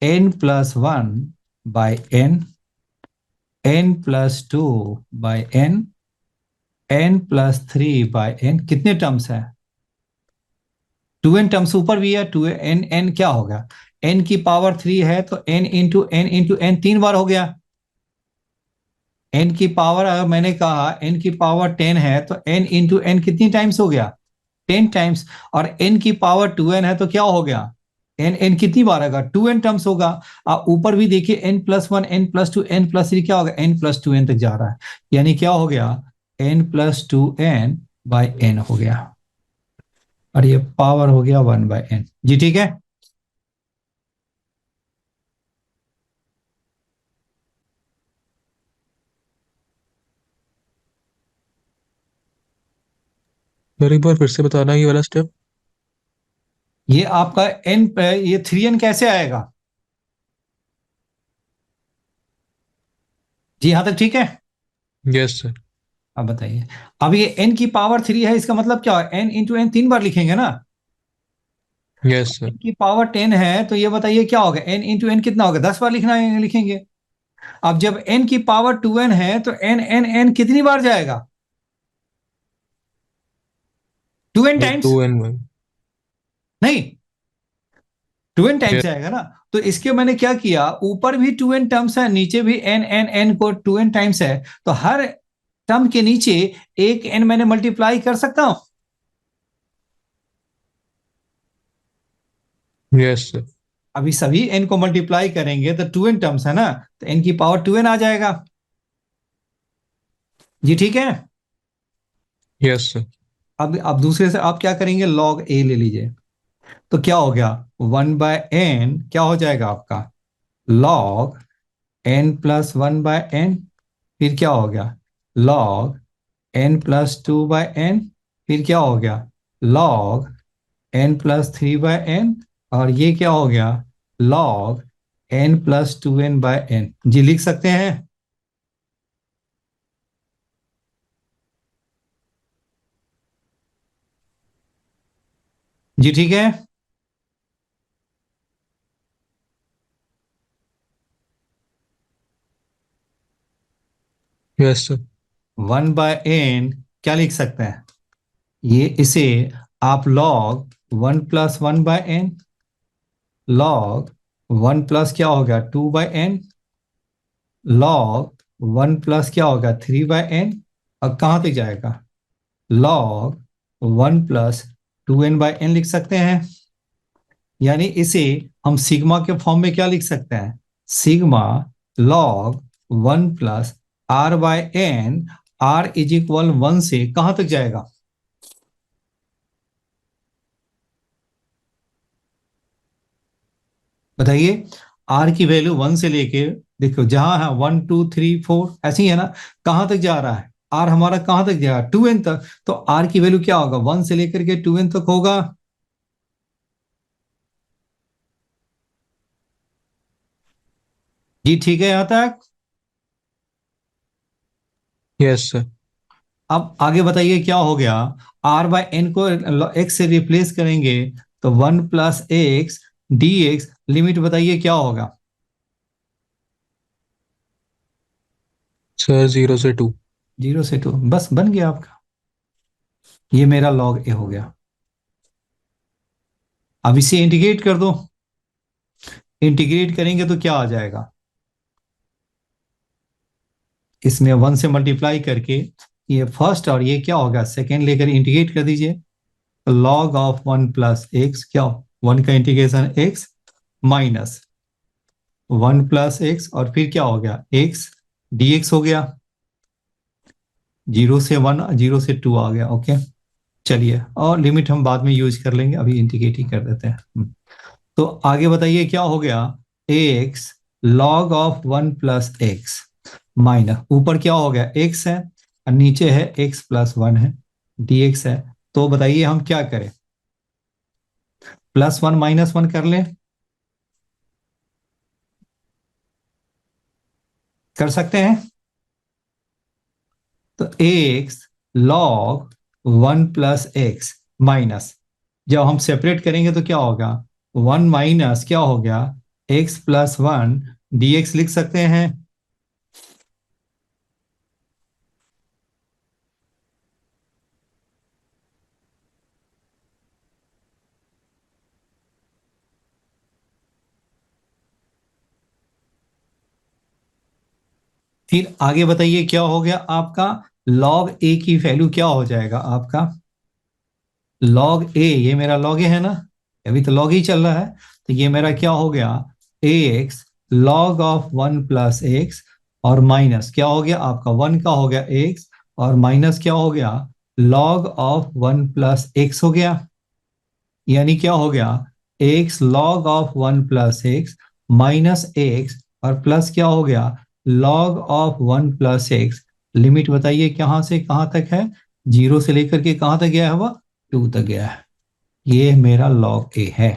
n+1/n, n+2/n, n+3/n, कितने टर्म्स है 2n टर्म्स ऊपर भी है, 2n n क्या होगा, n⁻³ है तो n × n 3 बार हो गया, n की पावर अगर मैंने कहा n⁻10 है तो n × n कितनी टाइम्स हो गया 10 टाइम्स, और n की पावर 2n है तो क्या हो गया n कितनी बार आएगा 2n टर्म्स होगा। आप ऊपर भी देखिए n+1 n+2 n+3 क्या होगा n+2n तक जा रहा है, यानी क्या हो गया n+2n/n हो गया, और ये पावर हो गया 1/n, जी ठीक है। सर एक बार फिर से बताना ये वाला स्टेप। ये आपका n, ये 3n कैसे आएगा, जी यहां तक ठीक है। Yes sir. अब बताइए, अब ये n⁻³ है, इसका मतलब क्या है n × n 3 बार लिखेंगे ना, यस सर। n⁻10 है तो ये बताइए क्या होगा n × n कितना होगा 10 बार लिखना है, लिखेंगे। अब जब n⁻2n है तो n कितनी बार जाएगा 2n ये टाइम्स, 2n1। नहीं 2n टाइम्स जाएगा ना, तो इसके मैंने क्या किया, ऊपर भी 2n टर्म्स है, नीचे भी n को 2n टाइम्स है, तो हर टर्म के नीचे एक n मैंने मल्टीप्लाई कर सकता हूं, यस सर। अभी सभी n को मल्टीप्लाई करेंगे तो 2n टर्म्स है ना, तो n⁻2n आ जाएगा, जी ठीक है। Yes sir. अब दूसरे से आप क्या करेंगे log a ले लीजिए, तो क्या हो गया 1/n क्या हो जाएगा आपका log n+1/n, फिर क्या हो गया log n+2/n, फिर क्या हो गया log n+3/n, और ये क्या हो गया log n+2n/n, जी लिख सकते हैं, जी ठीक है। Yes sir. 1/n क्या लिख सकते हैं? ये इसे आप log 1+1/n, log 1 प्लस क्या हो गया 2/n, log 1 प्लस क्या होगा 3/n, और कहां तक जाएगा log 1 प्लस 2n/n लिख सकते हैं। यानी इसे हम सिग्मा के फॉर्म में क्या लिख सकते हैं? Sigma log 1 plus r/n, r is equal 1 से कहां तक जाएगा? बताइए। r की वैल्यू 1 से लेके देखो जहां है 1 2 3 4 ऐसे ही है ना, कहां तक जा रहा है r हमारा, कहां तक जाएगा 2n तक, तो r की वैल्यू क्या होगा 1 से लेकर के 2n तक होगा। जी ठीक है यहां तक। Yes sir. अब आगे बताइए क्या हो गया, r/n को x से रिप्लेस करेंगे तो 1 plus x D x, limit बताइए क्या होगा? सर 0 से 2। 0 से 2, बस बन गया आपका। ये मेरा log a हो गया। अब इसे इंटीग्रेट कर दो, इंटीग्रेट करेंगे तो क्या आ जाएगा? इसमें 1 से मल्टीप्लाई करके ये फर्स्ट और ये क्या होगा सेकेंड लेकर इंटीग्रेट कर दीजिए। तो log ऑफ 1 प्लस एक्स क्या, 1 का integration x minus 1 plus x और फिर क्या हो गया x dx हो गया। 0 से 1, 0 से 2 आ गया। ओके चलिए, और लिमिट हम बाद में यूज कर लेंगे, अभी इंटीग्रेट ही कर देते हैं। तो आगे बताइए क्या हो गया, x log of 1 plus x minus ऊपर क्या हो गया x है और नीचे है x+1 है, dx है। तो बताइए हम क्या करें, +1 -1 कर लें? कर सकते हैं। तो x log 1 plus x minus, जब हम सेपरेट करेंगे तो क्या होगा 1 माइनस क्या हो गया x+1 dx लिख सकते हैं। फिर आगे बताइए क्या हो गया आपका, log a की वैल्यू क्या हो जाएगा आपका, log a, ये मेरा log a है ना, अभी तो log ही चल रहा है। तो ये मेरा क्या हो गया ax log of 1 plus x, और माइनस क्या हो गया आपका 1 का हो गया x, और माइनस क्या हो गया log ऑफ 1 प्लस एक्स हो गया। यानी क्या हो गया x log of 1 plus x minus x, और प्लस क्या हो गया log of 1 plus x. Limit बताइए कहां से कहां तक है, 0 से लेकर के कहां तक गया है वह 2 तक गया है। ये मेरा log a है।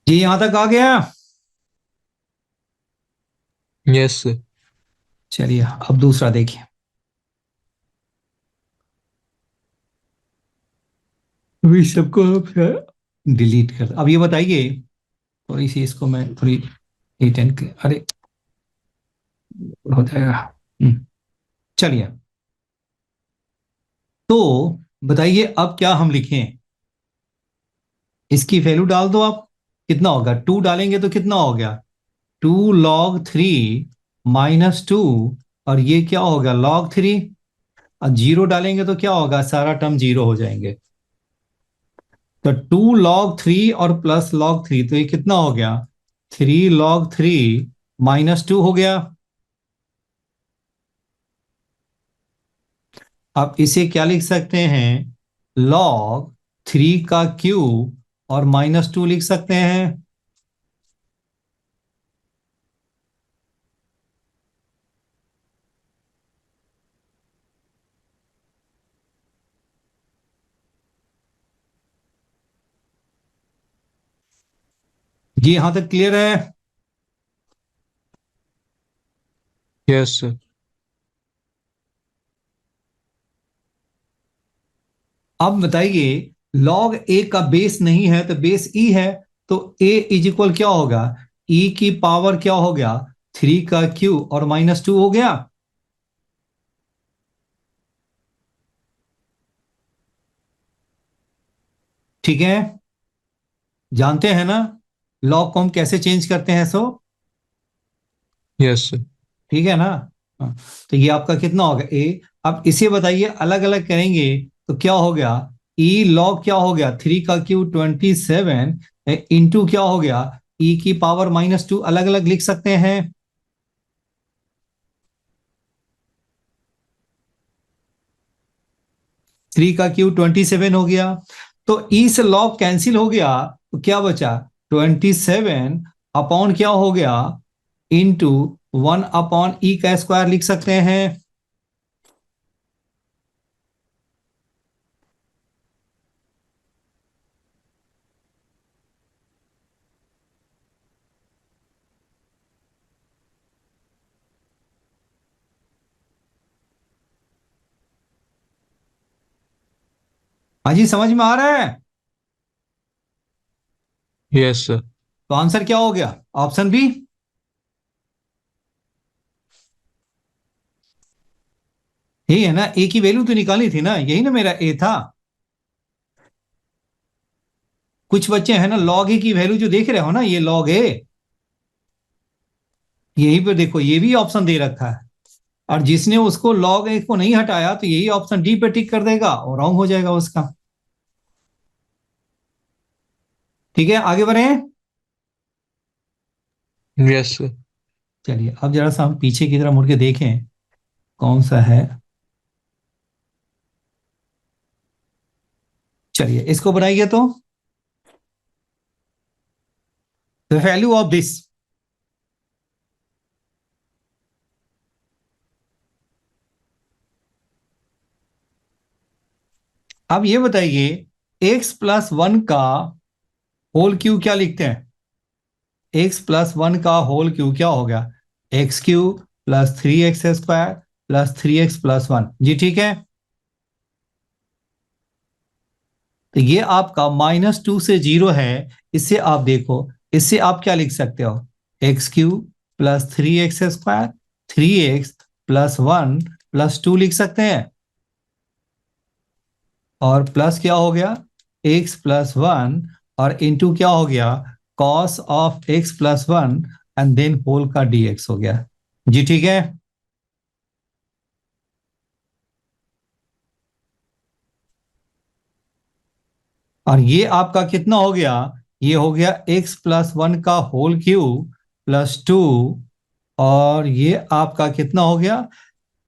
जी यहां तक आ गया। Yes sir. चलिए अब दूसरा देखिए। अभी सबको डिलीट कर, अब ये बताइए, थोड़ी सी इसको मैं थोड़ी हीट एंड, अरे हो जाएगा। चलिए, तो बताइए अब क्या हम लिखें, इसकी वैल्यू डाल दो आप, कितना होगा 2 डालेंगे तो कितना हो गया 2 log 3 -2, और ये क्या होगा log 3, और 0 डालेंगे तो क्या होगा सारा टर्म 0 हो जाएंगे। तो 2 log 3 और +log 3, तो ये कितना हो गया 3 log 3 -2 हो गया। अब इसे क्या लिख सकते हैं, log 3 का क्यूब और -2 लिख सकते हैं। जी यहां तक क्लियर है। Yes sir. अब बताइए, log a का बेस नहीं है तो बेस e है, तो a इज इक्वल क्या होगा, e की पावर क्या हो गया, 3 का q और -2 हो गया। ठीक है, जानते हैं ना log को हम कैसे चेंज करते हैं, सो यस सर। ठीक है ना। हाँ, तो ये आपका कितना होगा a। अब इसे बताइए, अलग अलग करेंगे तो क्या हो गया, e log क्या हो गया, 3 का क्यू 27 इंटू क्या हो गया, e की पावर -2, अलग अलग लिख सकते हैं। 3 का क्यू 27 हो गया, तो ई से लॉग कैंसिल हो गया, तो क्या बचा, 27 अपॉन क्या हो गया, इंटू 1/e का स्क्वायर लिख सकते हैं। हाँ जी, समझ में आ रहा है। Yes sir. तो आंसर क्या हो गया, ऑप्शन बी। यही है ना, ए की वैल्यू तो निकाली थी ना, यही ना मेरा ए था। कुछ बच्चे हैं ना, लॉग ए की वैल्यू जो देख रहे हो ना, ये लॉग ए, यही पे देखो, ये भी ऑप्शन दे रखा है, और जिसने उसको लॉग ए को नहीं हटाया तो यही ऑप्शन डी पे टिक कर देगा और रॉन्ग हो जाएगा उसका। ठीक है, आगे बढ़े। Yes sir. चलिए, अब जरा सा हम पीछे की तरफ मुड़ के देखें, कौन सा है। चलिए, इसको बनाइए तो, द वैल्यू ऑफ दिस। अब ये बताइए, x+1 का होल क्यू क्या लिखते हैं, x+1 का होल क्यू क्या हो गया, x³ + 3x² + 3x+1 जी, ठीक है। तो ये आपका -2 से 0 है, इससे आप देखो, इससे आप क्या लिख सकते हो, x³ + 3x², 3x+1 + 2 लिख सकते हैं, और प्लस क्या हो गया, x+1 और इंटू क्या हो गया, cos of x+1 and then whole का dx हो गया जी, ठीक है। और ये आपका कितना हो गया, ये हो गया x+1 का होल क्यूब +2, और ये आपका कितना हो गया,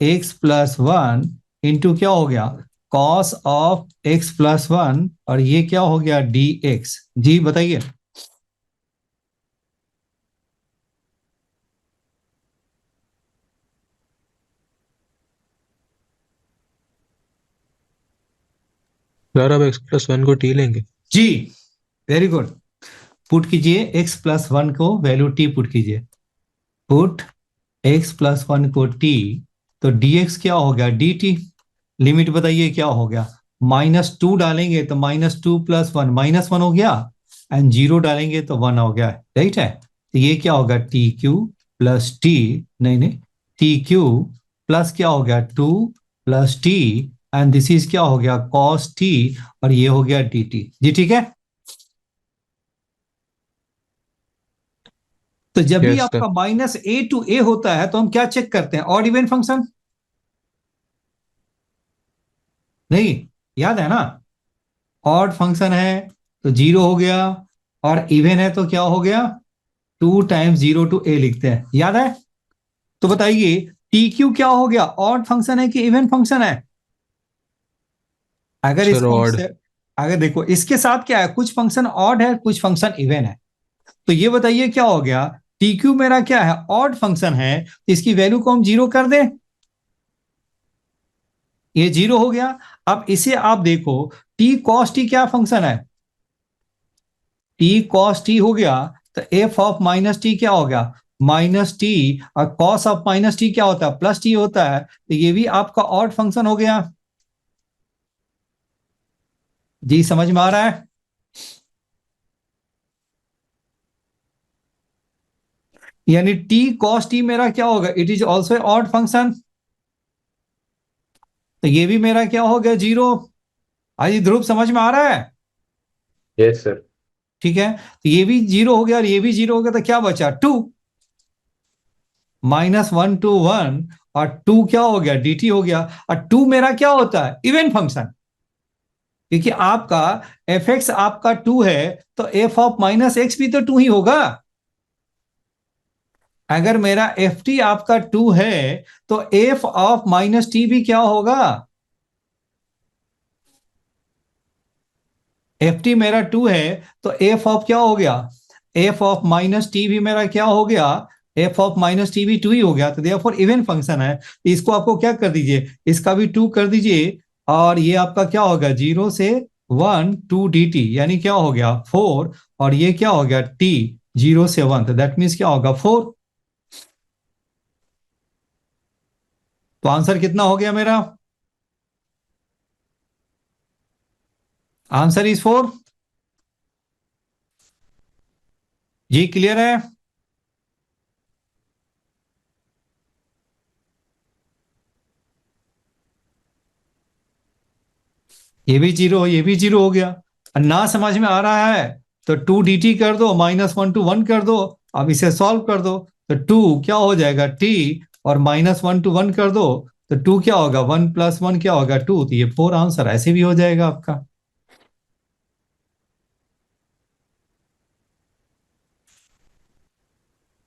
x+1 इंटू क्या हो गया, cos ऑफ x+1, और ये क्या हो गया, dx जी, बताइए। सर अब x+1 को टी लेंगे। जी, वेरी गुड। पुट कीजिए x+1 को वैल्यू t पुट कीजिए, पुट x+1 को t, तो dx क्या हो गया, dt। लिमिट बताइए क्या हो गया, -2 डालेंगे तो -2 + 1 -1 हो गया, एंड 0 डालेंगे तो 1 हो गया, राइट है। तो ये क्या होगा, TQ + t, नहीं नहीं, TQ प्लस क्या हो गया, 2 + t, एंड दिस इज क्या हो गया, cos t, और ये हो गया dt जी, ठीक है। तो जब भी यस आपका सर। -a to a होता है तो हम क्या चेक करते हैं, ऑड इवन फंक्शन, नहीं, याद है ना, ऑड फंक्शन है तो 0 हो गया, और इवन है तो क्या हो गया, 2 टाइम्स 0 to a लिखते हैं, याद है। तो बताइए, टी क्यू क्या हो गया, ऑड फंक्शन है कि इवन फंक्शन है। अगर सर इसको ऑड। अगर देखो, इसके साथ क्या है, कुछ फंक्शन ऑड है, कुछ फंक्शन इवन है, तो ये बताइए क्या हो गया, टी क्यू मेरा क्या है, ऑड फंक्शन है, तो इसकी वैल्यू को हम 0 कर दें, ये 0 हो गया। अब इसे आप देखो, टी कॉस टी क्या फंक्शन है, टी कॉस टी हो गया, तो एफ ऑफ -t क्या हो गया, -t, और कॉस ऑफ -t क्या होता है, +t होता है, तो ये भी आपका ऑड फंक्शन हो गया। जी समझ में आ रहा है? यानी टी कॉस टी मेरा क्या होगा, it is also odd function, तो ये भी मेरा क्या हो गया, जीरो। आज ध्रुव समझ में आ रहा है? Yes sir. ठीक है, तो ये भी जीरो हो गया और ये भी जीरो हो गया, तो क्या बचा, टू। -1 to 1, और टू क्या हो गया, dt हो गया। और टू मेरा क्या होता है, इवन फंक्शन, क्योंकि आपका एफ एक्स आपका टू है, तो एफ ऑफ माइनस एक्स भी तो टू ही होगा। अगर मेरा एफ टी आपका टू है, तो एफ ऑफ माइनस टी भी क्या होगा, एफ टी मेरा टू है, तो एफ ऑफ क्या हो गया, एफ ऑफ माइनस टी भी मेरा क्या हो गया, एफ ऑफ माइनस टी भी टू ही हो गया, तो देयरफॉर इवन फंक्शन है। इसको आपको क्या कर दीजिए, इसका भी टू कर दीजिए, और ये आपका क्या होगा, 0 से 1 2 dt, यानी क्या हो गया 4, और ये क्या हो गया t 0 से 1, तो दैट मीन्स क्या होगा 4। तो आंसर कितना हो गया मेरा, आंसर इज 4। जी क्लियर है? ये भी जीरो, ये भी जीरो हो गया। ना समझ में आ रहा है तो 2 dt कर दो, -1 to 1 कर दो, अब इसे सॉल्व कर दो, तो टू क्या हो जाएगा t, और -1 to 1 कर दो, तो टू क्या होगा, 1 + 1 क्या होगा 2, तो ये 4 आंसर ऐसे भी हो जाएगा आपका।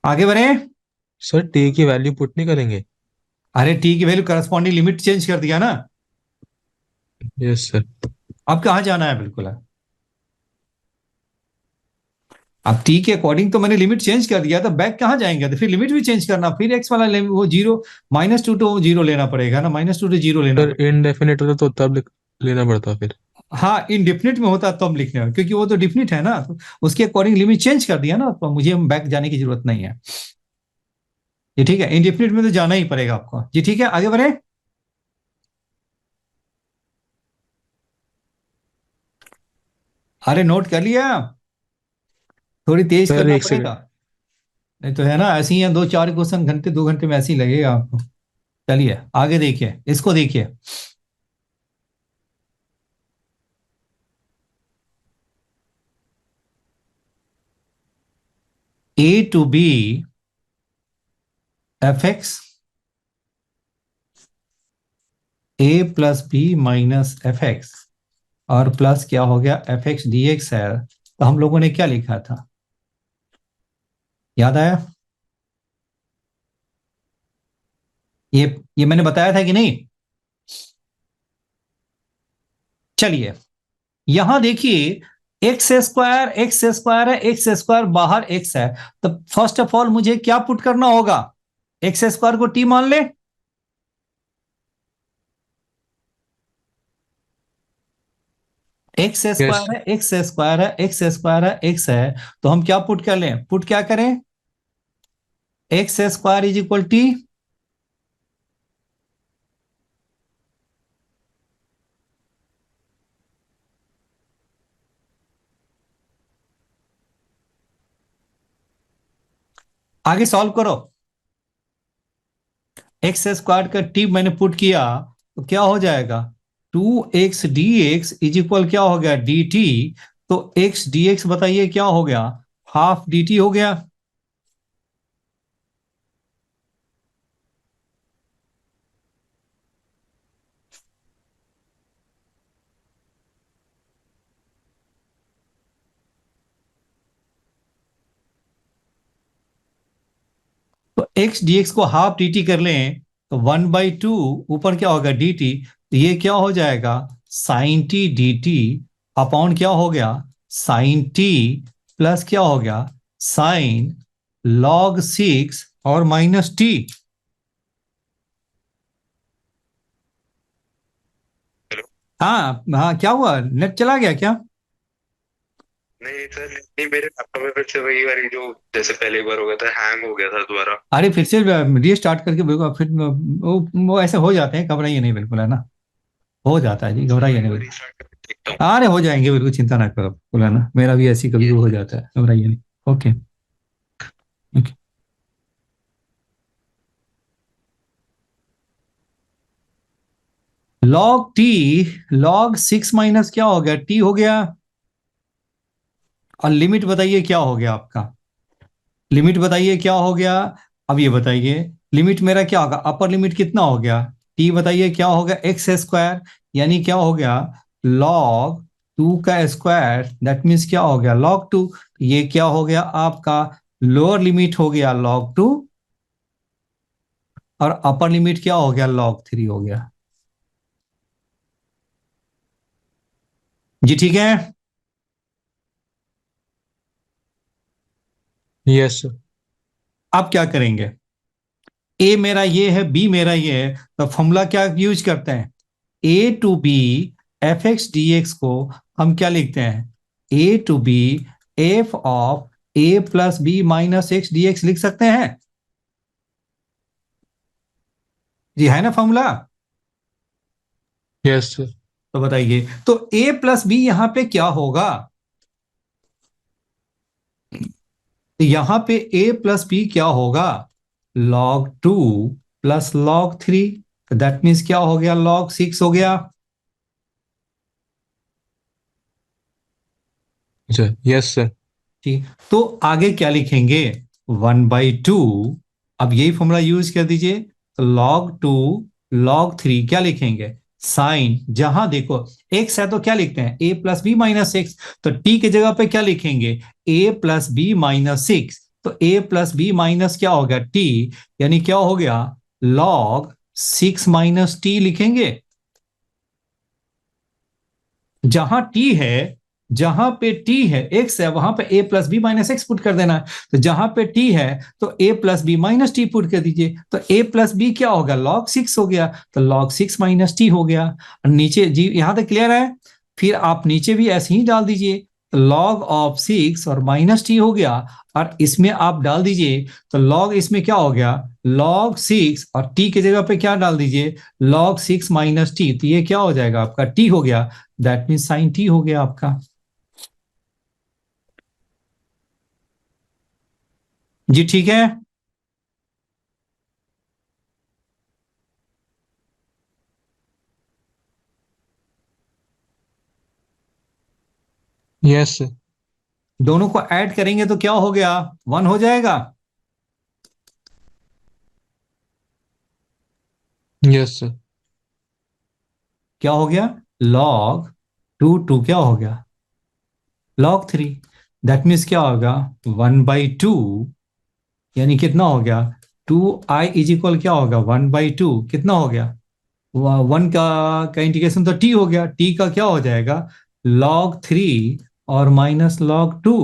आगे बढ़े। सर टी की वैल्यू पुट नहीं करेंगे? अरे टी की वैल्यू करस्पॉन्डिंग लिमिट चेंज कर दिया ना। Yes sir. अब कहाँ जाना है, बिल्कुल है। अब टी के अकॉर्डिंग तो मैंने लिमिट चेंज कर दिया, तो बैक कहाँ जाएंगे, तो फिर लिमिट भी चेंज करना, फिर एक्स वाला वो जीरो, -2 to 0 लेना पड़ेगा ना, -2 to 0 लेना सर पड़ेगा। इनडेफिनेट होता तो तब लेना पड़ता फिर। हाँ इनडिफिनिट में होता तो हम लिखने में, क्योंकि वो तो डिफिनिट है ना, तो उसके अकॉर्डिंग लिमिट चेंज कर दिया ना, तो मुझे बैक जाने की जरूरत नहीं है। ये ठीक है, इनडिफिनिट में तो जाना ही पड़ेगा आपको। जी ठीक है, आगे बढ़े। अरे नोट कर लिया, थोड़ी तेज सर करना एक पड़ेगा, सेकंड। नहीं तो है ना ऐसे ही है, 2 4 क्वेश्चन घंटे 2 घंटे में ऐसे ही लगेगा आपको। चलिए आगे देखिए, इसको देखिए। a to b fx a + b - fx, और प्लस क्या हो गया fx dx है, तो हम लोगों ने क्या लिखा था, याद आया? ये मैंने बताया था कि नहीं? चलिए यहां देखिए, एक्स स्क्वायर है, एक्स स्क्वायर बाहर एक्स है, तो फर्स्ट ऑफ ऑल मुझे क्या पुट करना होगा, एक्स स्क्वायर को टी मान ले, एक्स यस। स्क्वायर है, एक्स स्क्वायर है, एक्स स्क्वायर है, एक्स है, तो हम क्या पुट कर लें, पुट क्या करें, x square is equal T, आगे सॉल्व करो। एक्स स्क्वायर का टी मैंने पुट किया, तो क्या हो जाएगा, 2x dx इज इक्वल क्या हो गया dt, तो x dx बताइए क्या हो गया, हाफ dt हो गया। तो x dx को हाफ dt कर लें, तो 1/2 ऊपर क्या होगा dt, तो ये क्या हो जाएगा साइन टी dt, अपॉन क्या हो गया साइन टी, प्लस क्या हो गया साइन log 6 और माइनस टी। हाँ हाँ, क्या हुआ, नेट चला गया क्या? नहीं सर, नहीं मेरे लैपटॉप में फिर से वही वाली जो जैसे पहले एक बार हो गया था, हैंग हो गया था दोबारा। अरे फिर से रीस्टार्ट करके बिल्कुल, फिर वो ऐसे हो जाते हैं, घबराइए नहीं, बिल्कुल है ना, हो जाता है जी, घबराइए नहीं बिल्कुल। अरे हो जाएंगे, बिल्कुल चिंता ना करो, बोला ना, मेरा भी ऐसी कभी हो जाता है, घबराइए नहीं। Okay. Okay. Log T, log 6 minus क्या हो गया, टी हो गया। और लिमिट बताइए क्या हो गया आपका, लिमिट बताइए क्या हो गया। अब ये बताइए, लिमिट मेरा क्या होगा, अपर लिमिट कितना हो गया, टी बताइए क्या हो गया, एक्स स्क्वायर, यानी क्या हो गया, लॉग 2 का स्क्वायर, दैट मीन्स क्या हो गया, लॉग 2। ये क्या हो गया आपका, लोअर लिमिट हो गया लॉग 2, और अपर लिमिट क्या हो गया, लॉग 3 हो गया। जी ठीक है। Yes sir. अब क्या करेंगे, ए मेरा ये है, बी मेरा ये है, तो फॉर्मूला क्या यूज करते हैं, A to B F x D x को हम क्या लिखते हैं, A to B F of A plus B minus X D X लिख सकते हैं। जी है ना फॉर्मूला। Yes sir. तो बताइए, तो ए प्लस बी यहां पे क्या होगा, तो यहां पे ए प्लस बी क्या होगा, लॉग 2 प्लस लॉग 3, तो दैट मीन्स क्या हो गया, लॉग 6 हो गया। अच्छा यस सर। ठीक, तो आगे क्या लिखेंगे, 1/2, अब यही फॉर्मूला यूज कर दीजिए, तो log 2 log 3 क्या लिखेंगे, साइन, जहां देखो एक्स है तो क्या लिखते हैं, ए प्लस बी माइनस एक्स, तो टी की जगह पे क्या लिखेंगे, ए प्लस बी माइनस सिक्स, तो ए प्लस बी माइनस क्या हो गया, टी, यानी क्या हो गया, log 6 - टी लिखेंगे। जहां टी है, जहां पे टी है, एक्स है, वहां पे A plus B minus X put कर देना है, तो जहां पे टी है तो A plus B minus T put कर दीजिए, तो ए प्लस बी क्या होगा, log 6 हो गया, तो log 6 - टी हो गया। और नीचे जी यहां तक क्लियर है, फिर आप नीचे भी ऐसे ही डाल दीजिए, log 6 और माइनस टी हो गया, और इसमें आप डाल दीजिए, तो log इसमें क्या हो गया, log 6, और टी की जगह पे क्या डाल दीजिए, log 6 - टी, तो ये क्या हो जाएगा आपका, टी हो गया, दैट मीन साइन टी हो गया आपका। जी ठीक है। Yes sir. दोनों को ऐड करेंगे तो क्या हो गया, 1 हो जाएगा। Yes sir. क्या हो गया, log 2 क्या हो गया, log 3, दैट मीन्स क्या होगा, 1/2, यानी कितना हो गया, 2i इज इक्वल क्या होगा, 1/2 कितना हो गया, 1 का इंटीग्रेशन तो टी हो गया, टी का क्या हो जाएगा, log 3 और माइनस log 2,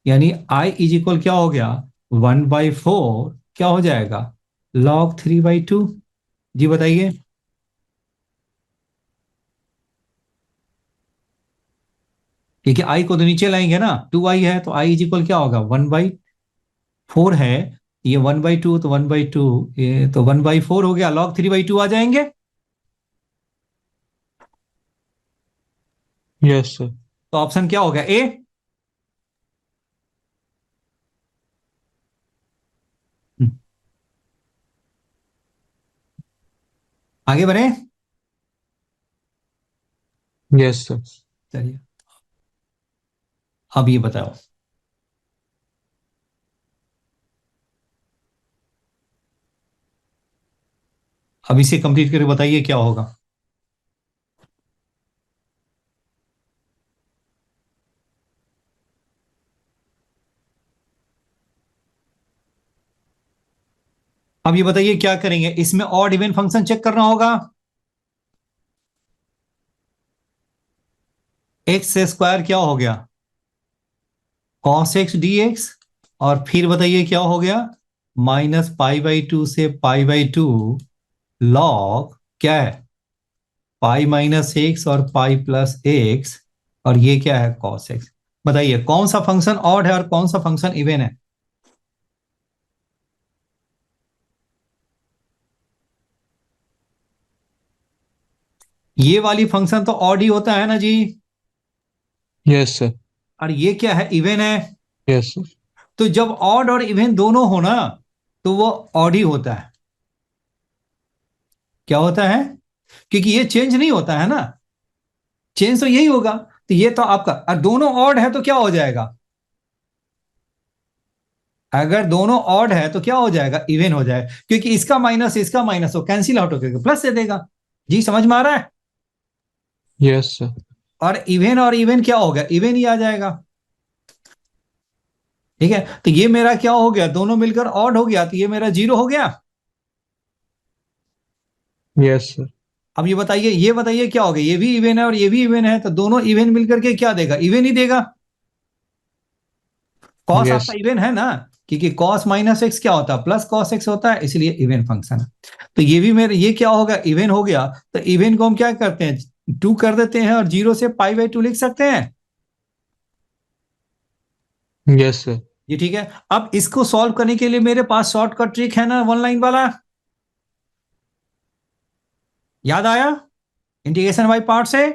यानी i इज इक्वल क्या हो गया, 1/4 क्या हो जाएगा, log 3/2। जी बताइए। क्योंकि i को तो नीचे लाएंगे ना, 2i है तो i इज इक्वल क्या होगा, 1/4 है, ये 1/2 तो 1/2, ये तो 1/4 हो गया, log 3/2 आ जाएंगे। Yes sir. तो ऑप्शन क्या हो गया, ए। आगे बढ़े। Yes sir. चलिए, अब ये बताओ, अब इसे कंप्लीट करके बताइए क्या होगा। अब ये बताइए क्या करेंगे, इसमें ऑड इवन फंक्शन चेक करना होगा, एक्स स्क्वायर क्या हो गया, कॉस एक्स डी एक्स, और फिर बताइए क्या हो गया, -π/2 से π/2 लॉग क्या है, π - x और π+x, और ये क्या है, cos x। बताइए कौन सा फंक्शन ऑड है और कौन सा फंक्शन इवन है। ये वाली फंक्शन तो ऑड ही होता है ना जी, यस सर। और ये क्या है, इवन है। Yes sir. तो जब ऑड और इवन दोनों हो ना, तो वो ऑड ही होता है। क्या होता है, क्योंकि ये चेंज नहीं होता है ना, चेंज तो यही होगा। तो ये तो आपका, और दोनों ऑड है तो क्या हो जाएगा, अगर दोनों ऑड है तो क्या हो जाएगा, इवन हो जाएगा, क्योंकि इसका माइनस वो कैंसिल आउट होकर प्लस दे देगा। जी समझ में आ रहा है। Yes sir. और इवन क्या होगा, इवन ही आ जाएगा। ठीक है, तो ये मेरा क्या हो गया, दोनों मिलकर ऑड हो गया, तो ये मेरा जीरो हो गया। Yes sir. अब ये बताइए क्या हो गया, ये भी इवन है और ये भी इवन है, तो दोनों इवन मिलकर के क्या देगा, इवन ही देगा। Cos yes. आपका इवन है ना, क्योंकि कॉस माइनस एक्स क्या होता है, प्लस कॉस एक्स होता है, इसलिए इवन फंक्शन है। तो ये भी मेरे, ये क्या होगा, इवन हो गया। तो इवन को हम क्या करते हैं, 2 कर देते हैं और 0 से π/2 लिख सकते हैं। Yes sir. ये ठीक है। अब इसको सॉल्व करने के लिए मेरे पास शॉर्टकट ट्रिक है ना, 1 लाइन वाला, याद आया, इंटीग्रेशन बाय पार्ट से।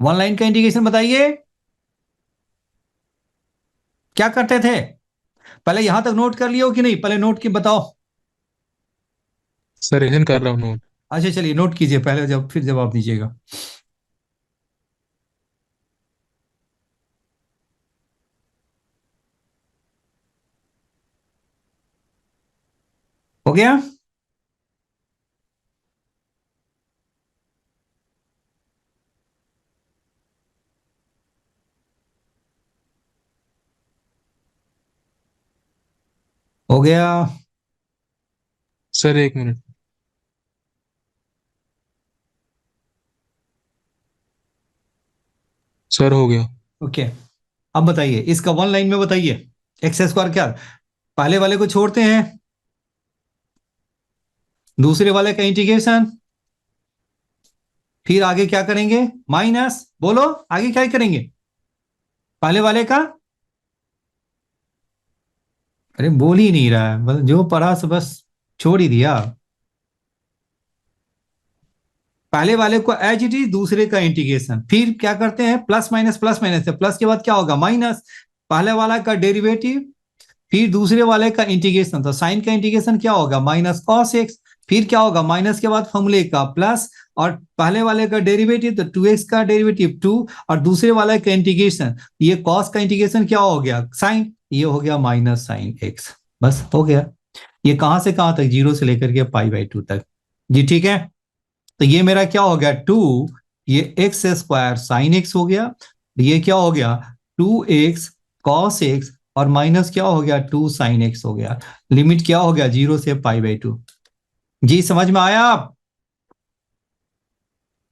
1 लाइन का इंटीग्रेशन बताइए क्या करते थे, पहले यहां तक नोट कर लिया हो कि नहीं, पहले नोट की बताओ। सर रिविजन कर रहा हूँ नोट। अच्छा चलिए नोट कीजिए पहले, जब फिर जवाब दीजिएगा। हो गया। हो गया। सर एक मिनट। सर हो गया। ओके, अब बताइए इसका 1 लाइन में बताइए, एक्स स्क्वायर क्या, पहले वाले को छोड़ते हैं, दूसरे वाले का इंटीग्रेशन, फिर आगे क्या करेंगे, माइनस, बोलो आगे क्या करेंगे, पहले वाले का, अरे बोल ही नहीं रहा है, बस जो पढ़ा सो बस छोड़ ही दिया। पहले वाले को एज इट इज, दूसरे का इंटीग्रेशन, फिर क्या करते हैं, प्लस माइनस से, प्लस के बाद क्या होगा, माइनस, पहले वाला का डेरिवेटिव, फिर दूसरे वाले का इंटीग्रेशन, तो साइन का इंटीग्रेशन क्या होगा, माइनस कॉस एक्स, फिर क्या होगा, माइनस के बाद फॉर्मूले का प्लस, और पहले वाले का डेरिवेटिव तो 2x का डेरिवेटिव 2, और दूसरे वाले का इंटीग्रेशन, ये कॉस का इंटीग्रेशन क्या हो गया, साइन, ये हो गया माइनस साइन एक्स, बस हो गया। ये कहां से कहां तक, 0 से लेकर के π/2 तक। जी ठीक है, तो ये मेरा क्या हो गया, 2, ये एक्स स्क्वायर साइन एक्स हो गया, ये क्या हो गया, 2x कॉस एक्स, और माइनस क्या हो गया, 2 साइन एक्स हो गया। लिमिट क्या हो गया, 0 से π/2। जी समझ में आया आप।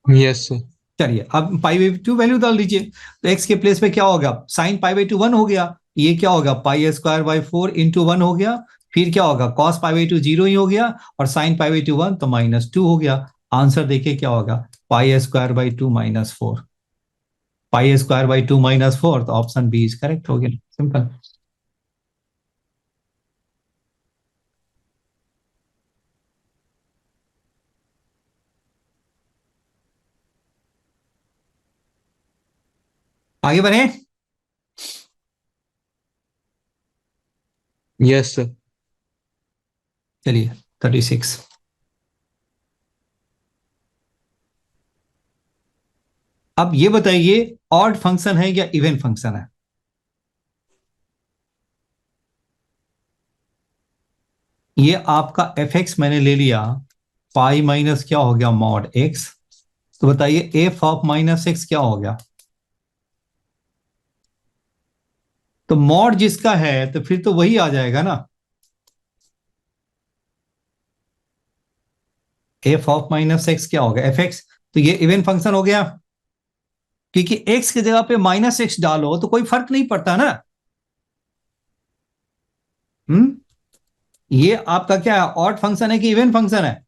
Yes sir. चलिए अब π/2 वैल्यू डाल दीजिए, तो x के प्लेस पे क्या होगा, साइन π/2 1 हो गया, ये क्या होगा, π² 4 × 1 हो गया, फिर क्या होगा, cos π/2 0 ही हो गया, और साइन π/2 1, तो -2 हो गया। आंसर देखिए क्या होगा, π² 2 -4, π² 2 -4, तो ऑप्शन बी इज करेक्ट हो गया, सिंपल। आगे बढ़े। Yes sir. चलिए 36, अब ये बताइए ऑड फंक्शन है या इवन फंक्शन है। ये आपका fx मैंने ले लिया, पाई माइनस क्या हो गया, मॉड x, तो बताइए एफ ऑफ माइनस एक्स क्या हो गया, तो मॉड जिसका है तो फिर तो वही आ जाएगा ना, एफ ऑफ माइनस एक्स क्या हो गया, एफ एक्स, तो ये इवन फंक्शन हो गया, क्योंकि x की जगह पे -x डालो तो कोई फर्क नहीं पड़ता ना। ये आपका क्या है, ऑड फंक्शन है कि इवन फंक्शन है,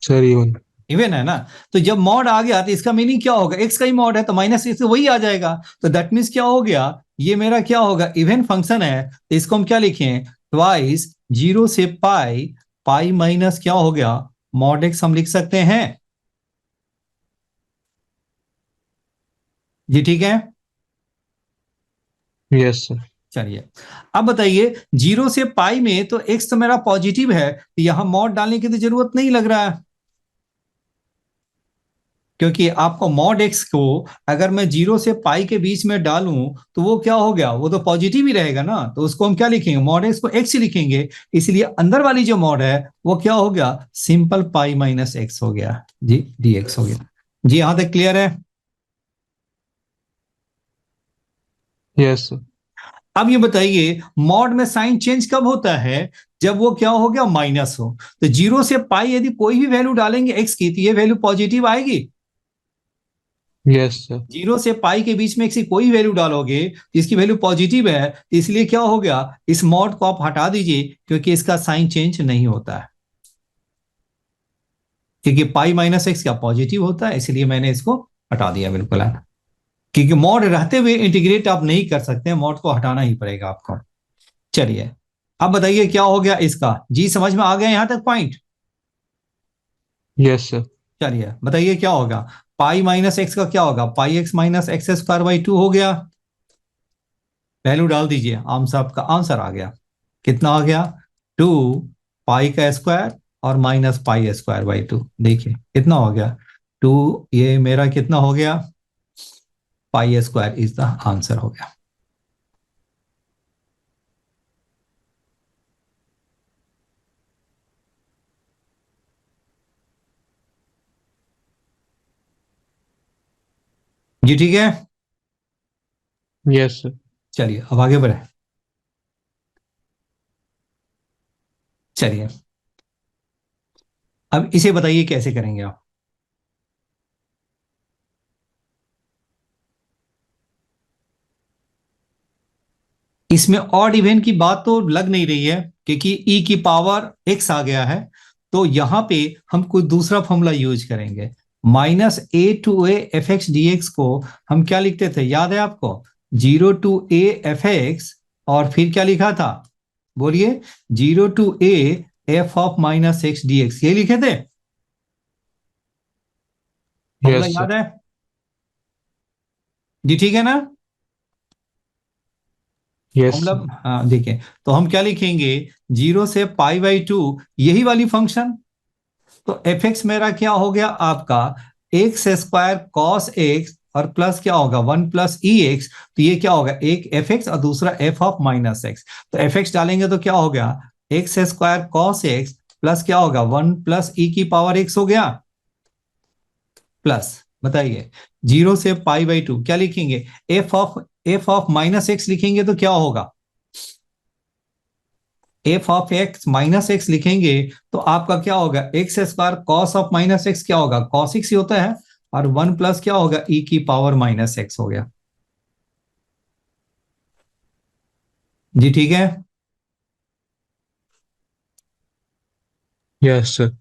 सर इवन। इवन है ना। तो जब मॉड आ गया तो इसका मीनिंग क्या होगा, x का ही मॉड है तो -x तो वही आ जाएगा, तो दैट मीन्स क्या हो गया, ये मेरा क्या होगा, इवन फंक्शन है, तो इसको हम क्या लिखें, ट्वाइस 0 से पाई पाई माइनस क्या हो गया, मॉड एक्स हम लिख सकते हैं। जी ठीक है। Yes sir. चलिए अब बताइए, 0 से पाई में तो एक्स तो मेरा पॉजिटिव है, तो यहां मॉड डालने की तो जरूरत नहीं लग रहा है, क्योंकि आपको मॉड एक्स को अगर मैं 0 से पाई के बीच में डालूं तो वो क्या हो गया, वो तो पॉजिटिव ही रहेगा ना, तो उसको हम क्या लिखेंगे, मॉड एक्स को एक्स ही लिखेंगे। इसलिए अंदर वाली जो मॉड है वो क्या हो गया, सिंपल पाई माइनस एक्स हो गया जी, डी एक्स हो गया। जी यहां तक क्लियर है। Yes sir. अब ये बताइए, मॉड में साइन चेंज कब होता है, जब वो क्या हो गया, माइनस हो। तो 0 से पाई यदि कोई भी वैल्यू डालेंगे एक्स की, तो ये वैल्यू पॉजिटिव आएगी। Yes sir. 0 से पाई के बीच में कोई वैल्यू डालोगे जिसकी वैल्यू पॉजिटिव है, तो इसलिए क्या हो गया, इस मॉड को आप हटा दीजिए, क्योंकि इसका साइन चेंज नहीं होता है, क्योंकि पाई माइनस एक्स क्या पॉजिटिव होता है, इसलिए मैंने इसको हटा दिया बिल्कुल है। क्योंकि मॉड रहते हुए इंटीग्रेट आप नहीं कर सकते, मॉड को हटाना ही पड़ेगा आपको। चलिए अब बताइए क्या हो गया इसका, जी समझ में आ गया यहां तक पॉइंट। Yes sir. चलिए बताइए क्या होगा, पाई माइनस एक्स का क्या होगा, pi X minus X square by 2 हो गया। वैल्यू डाल दीजिए, आम साहब का आंसर आ गया, कितना आ गया, 2 पाई का स्क्वायर और माइनस पाई स्क्वायर बाई 2। देखिए कितना हो गया, 2, ये मेरा कितना हो गया, pi square is the answer हो गया। जी ठीक है। Yes sir. चलिए अब आगे बढ़े। चलिए अब इसे बताइए कैसे करेंगे आप। इसमें ऑड इवन की बात तो लग नहीं रही है, क्योंकि ई की पावर एक्स आ गया है, तो यहां पे हम कोई दूसरा फॉर्मूला यूज करेंगे। Minus a to a f x D x को हम क्या लिखते थे, याद है आपको, 0 to a f(x) और फिर क्या लिखा था, बोलिए, 0 to a f(-x) ये लिखे थे, फॉर्मूला यस याद सर। है। जी ठीक है ना। Yes formula, sir. हाँ देखिए, तो हम क्या लिखेंगे, 0 से पाई बाई 2, यही वाली फंक्शन। तो एफ एक्स मेरा क्या हो गया आपका, एक्स स्क्वायर कॉस एक्स और प्लस क्या होगा 1 प्लस ई एक्स। तो ये क्या होगा, एक एफ एक्स और दूसरा एफ ऑफ माइनस एक्स। तो एफ एक्स डालेंगे तो क्या हो गया, X square cos x plus क्या होगा 1 प्लस ई की पावर एक्स हो गया, प्लस बताइए 0 से पाई बाई 2 क्या लिखेंगे, एफ ऑफ माइनस एक्स लिखेंगे तो क्या होगा, F of x minus x लिखेंगे तो आपका क्या होगा, x square cos of minus x क्या होगा, कॉस एक्स ही होता है, और 1 प्लस क्या होगा, ई की पावर माइनस एक्स हो गया। जी ठीक है। Yes sir.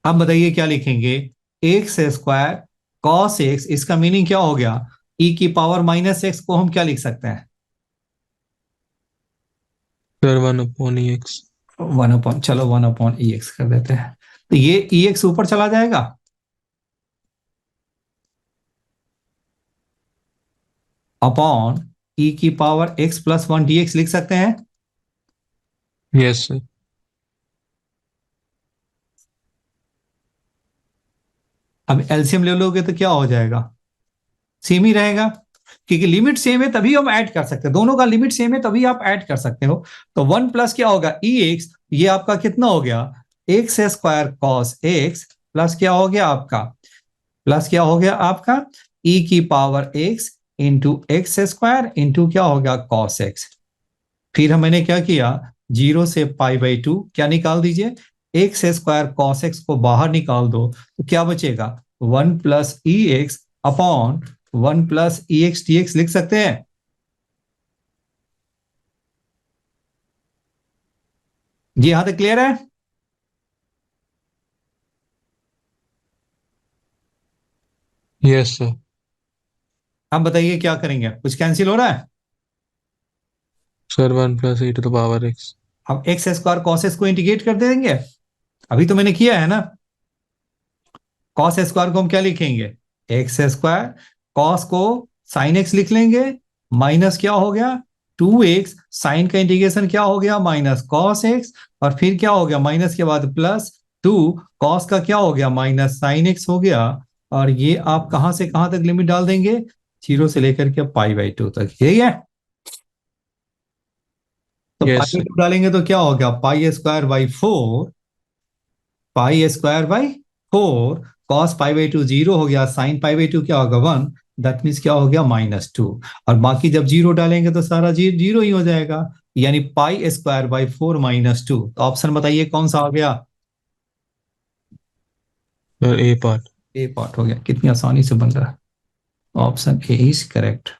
अब बताइए क्या लिखेंगे, एक्स स्क्वायर कॉस एक्स, इसका मीनिंग क्या हो गया, ई की पावर माइनस एक्स को हम क्या लिख सकते हैं, सर 1/(x)। 1 अपॉन, चलो 1 अपॉन ई एक्स कर देते हैं, तो ये ई एक्स ऊपर चला जाएगा, अपॉन ई की power x plus 1 D X लिख सकते हैं। Yes sir. अब एलसीएम ले लोगे तो क्या हो जाएगा, सेम ही रहेगा, क्योंकि लिमिट सेम है तभी हम ऐड कर सकते हैं, दोनों का लिमिट सेम है तभी आप ऐड कर सकते हो। तो 1 प्लस क्या होगा ई एक्स, ये आपका कितना हो गया, X square cos x plus क्या हो गया आपका, प्लस क्या हो गया आपका, ई की power x into x square into क्या हो गया कॉस एक्स। फिर मैंने क्या किया, 0 से पाई बाई 2 क्या निकाल दीजिए, एक्स स्क्वायर कॉस एक्स को बाहर निकाल दो तो क्या बचेगा, 1 प्लस ई एक्स अपॉन 1 प्लस ई एक्स डी एक्स लिख सकते हैं। जी यहां तक क्लियर है। Yes sir. अब बताइए क्या करेंगे, कुछ कैंसिल हो रहा है। Sir 1 + e⁻x। अब एक्स स्क्वायर कॉस को इंटीग्रेट कर देंगे, अभी तो मैंने किया है ना। कॉस स्क्वायर को हम क्या लिखेंगे, एक्स स्क्वायर, कॉस को साइन एक्स लिख लेंगे, माइनस क्या हो गया 2x, साइन का इंटीग्रेशन क्या हो गया माइनस कॉस एक्स, और फिर क्या हो गया माइनस के बाद प्लस 2, कॉस का क्या हो गया माइनस साइन एक्स हो गया। और ये आप कहां से कहां तक लिमिट डाल देंगे, 0 से लेकर के π/2 तक, यही है। तो यस सर। π/2 डालेंगे तो क्या हो गया π² 4 कॉस π/2 0 हो गया, साइन π/2 क्या होगा 1, दैट मीन्स क्या हो गया -2। और बाकी जब जीरो डालेंगे तो सारा जीरो ही हो जाएगा, यानी π² 4 -2। तो ऑप्शन बताइए कौन सा आ गया। Sir A part. A part हो गया, कितनी आसानी से बन रहा है। Option A is correct.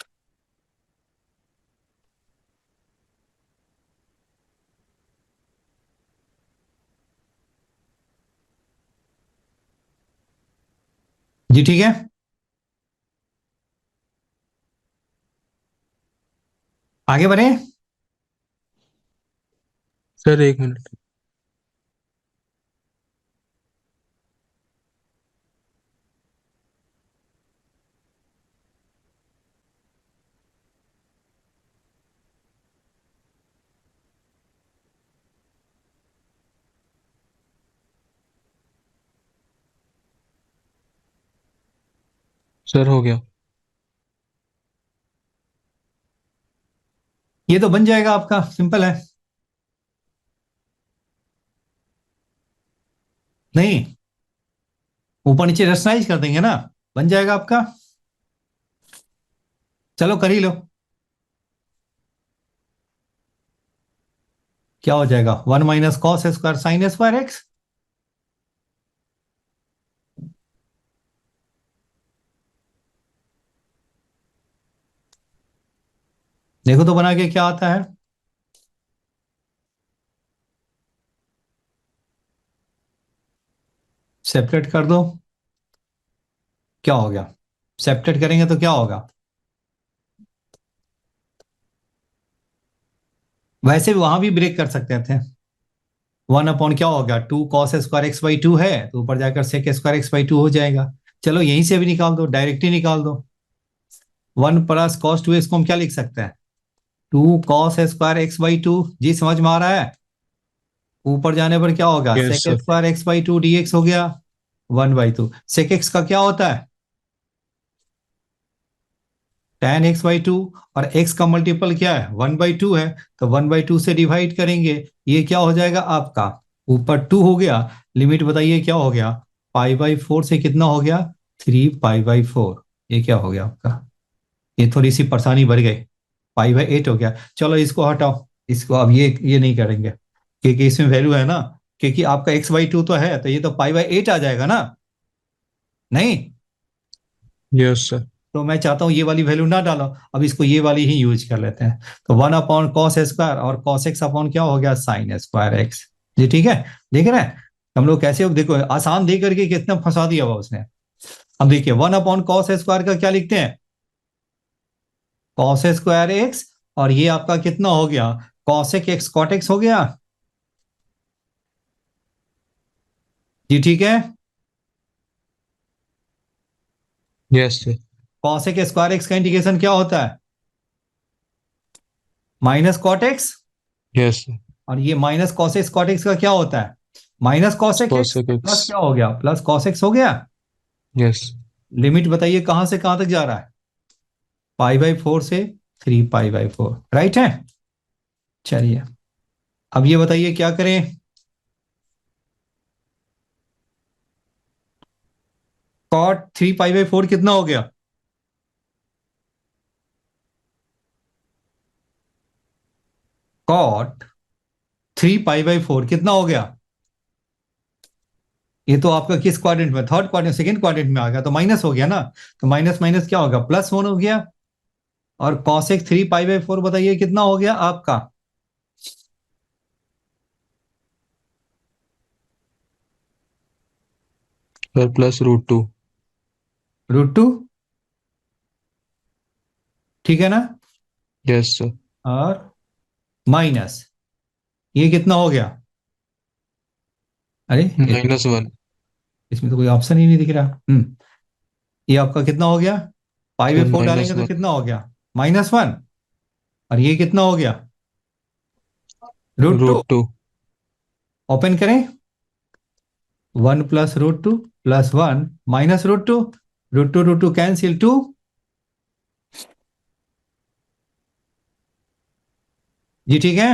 जी ठीक है, आगे बढ़े। सर एक मिनट। सर हो गया। ये तो बन जाएगा आपका, सिंपल है। नहीं, ऊपर नीचे रेशनलाइज कर देंगे ना, बन जाएगा आपका। चलो कर ही लो, क्या हो जाएगा 1 minus cos square sine square x. देखो तो बना के क्या आता है, सेपरेट कर दो, क्या हो गया, सेपरेट करेंगे तो क्या होगा, वैसे भी वहां भी ब्रेक कर सकते थे। 1 अपॉन क्या हो गया 2 cos² x/2 है, तो ऊपर जाकर sec² x/2 हो जाएगा। चलो यहीं से भी निकाल दो, डायरेक्ट ही निकाल दो। 1 + cos 2x को हम क्या लिख सकते हैं, 2 cos² x/2। जी समझ में आ रहा है। ऊपर जाने पर क्या होगा yes sir. sec² x/2 dx हो गया 1/2। sec x का क्या होता है tan x/2, और x का मल्टीपल क्या है 1/2 है, तो 1/2 से डिवाइड करेंगे, ये क्या हो जाएगा आपका, ऊपर 2 हो गया, लिमिट बताइए क्या हो गया, π/4 से कितना हो गया 3π/4। ये क्या हो गया आपका, ये थोड़ी सी परेशानी बढ़ गई, π/8 हो गया। चलो इसको हटाओ, इसको अब ये नहीं करेंगे, क्योंकि इसमें वैल्यू है ना, क्योंकि आपका x/2 तो है, तो ये तो π/8 आ जाएगा ना, नहीं। Yes sir. तो मैं चाहता हूं ये वाली वैल्यू ना डालो, अब इसको ये वाली ही यूज कर लेते हैं। तो 1/cos² और cos x अपॉन क्या हो गया sin² x। जी ठीक है, देख रहे हैं हम लोग कैसे, देखो आसान दे करके कितना फंसा दिया हुआ उसने। अब देखिए 1/cos² का क्या लिखते हैं cos²x, और ये आपका कितना हो गया cosec x cot x हो गया। जी ठीक है, यस सर। cosec² x का इंटीग्रेशन क्या होता है -cot x, यस सर। और ये -cos x cot x का क्या होता है -cosec x, cosec plus x। क्या हो गया प्लस cos x हो गया। यस। लिमिट बताइए कहां से कहां तक जा रहा है, π/4 से 3π/4, राइट है। चलिए अब ये बताइए क्या करें, cot 3π/4 कितना हो गया, cot 3π/4 कितना हो गया। ये तो आपका किस क्वाड्रेंट में, थर्ड क्वाड्रेंट, सेकंड क्वाड्रेंट में आ गया, तो माइनस हो गया ना, तो माइनस माइनस क्या होगा +1 हो गया। और cosec 3π/4 बताइए कितना हो गया आपका, सर +√2। √2, ठीक है ना, यस सर। और माइनस ये कितना हो गया? अरे -1। इसमें तो कोई ऑप्शन ही नहीं दिख रहा। ये आपका कितना हो गया? 5/4 डालेंगे तो -1। कितना हो गया? -1। और ये कितना हो गया? √2। √2। ओपन करें। 1 + √2 +1 -√2। √2 कैंसिल 2। जी ठीक है।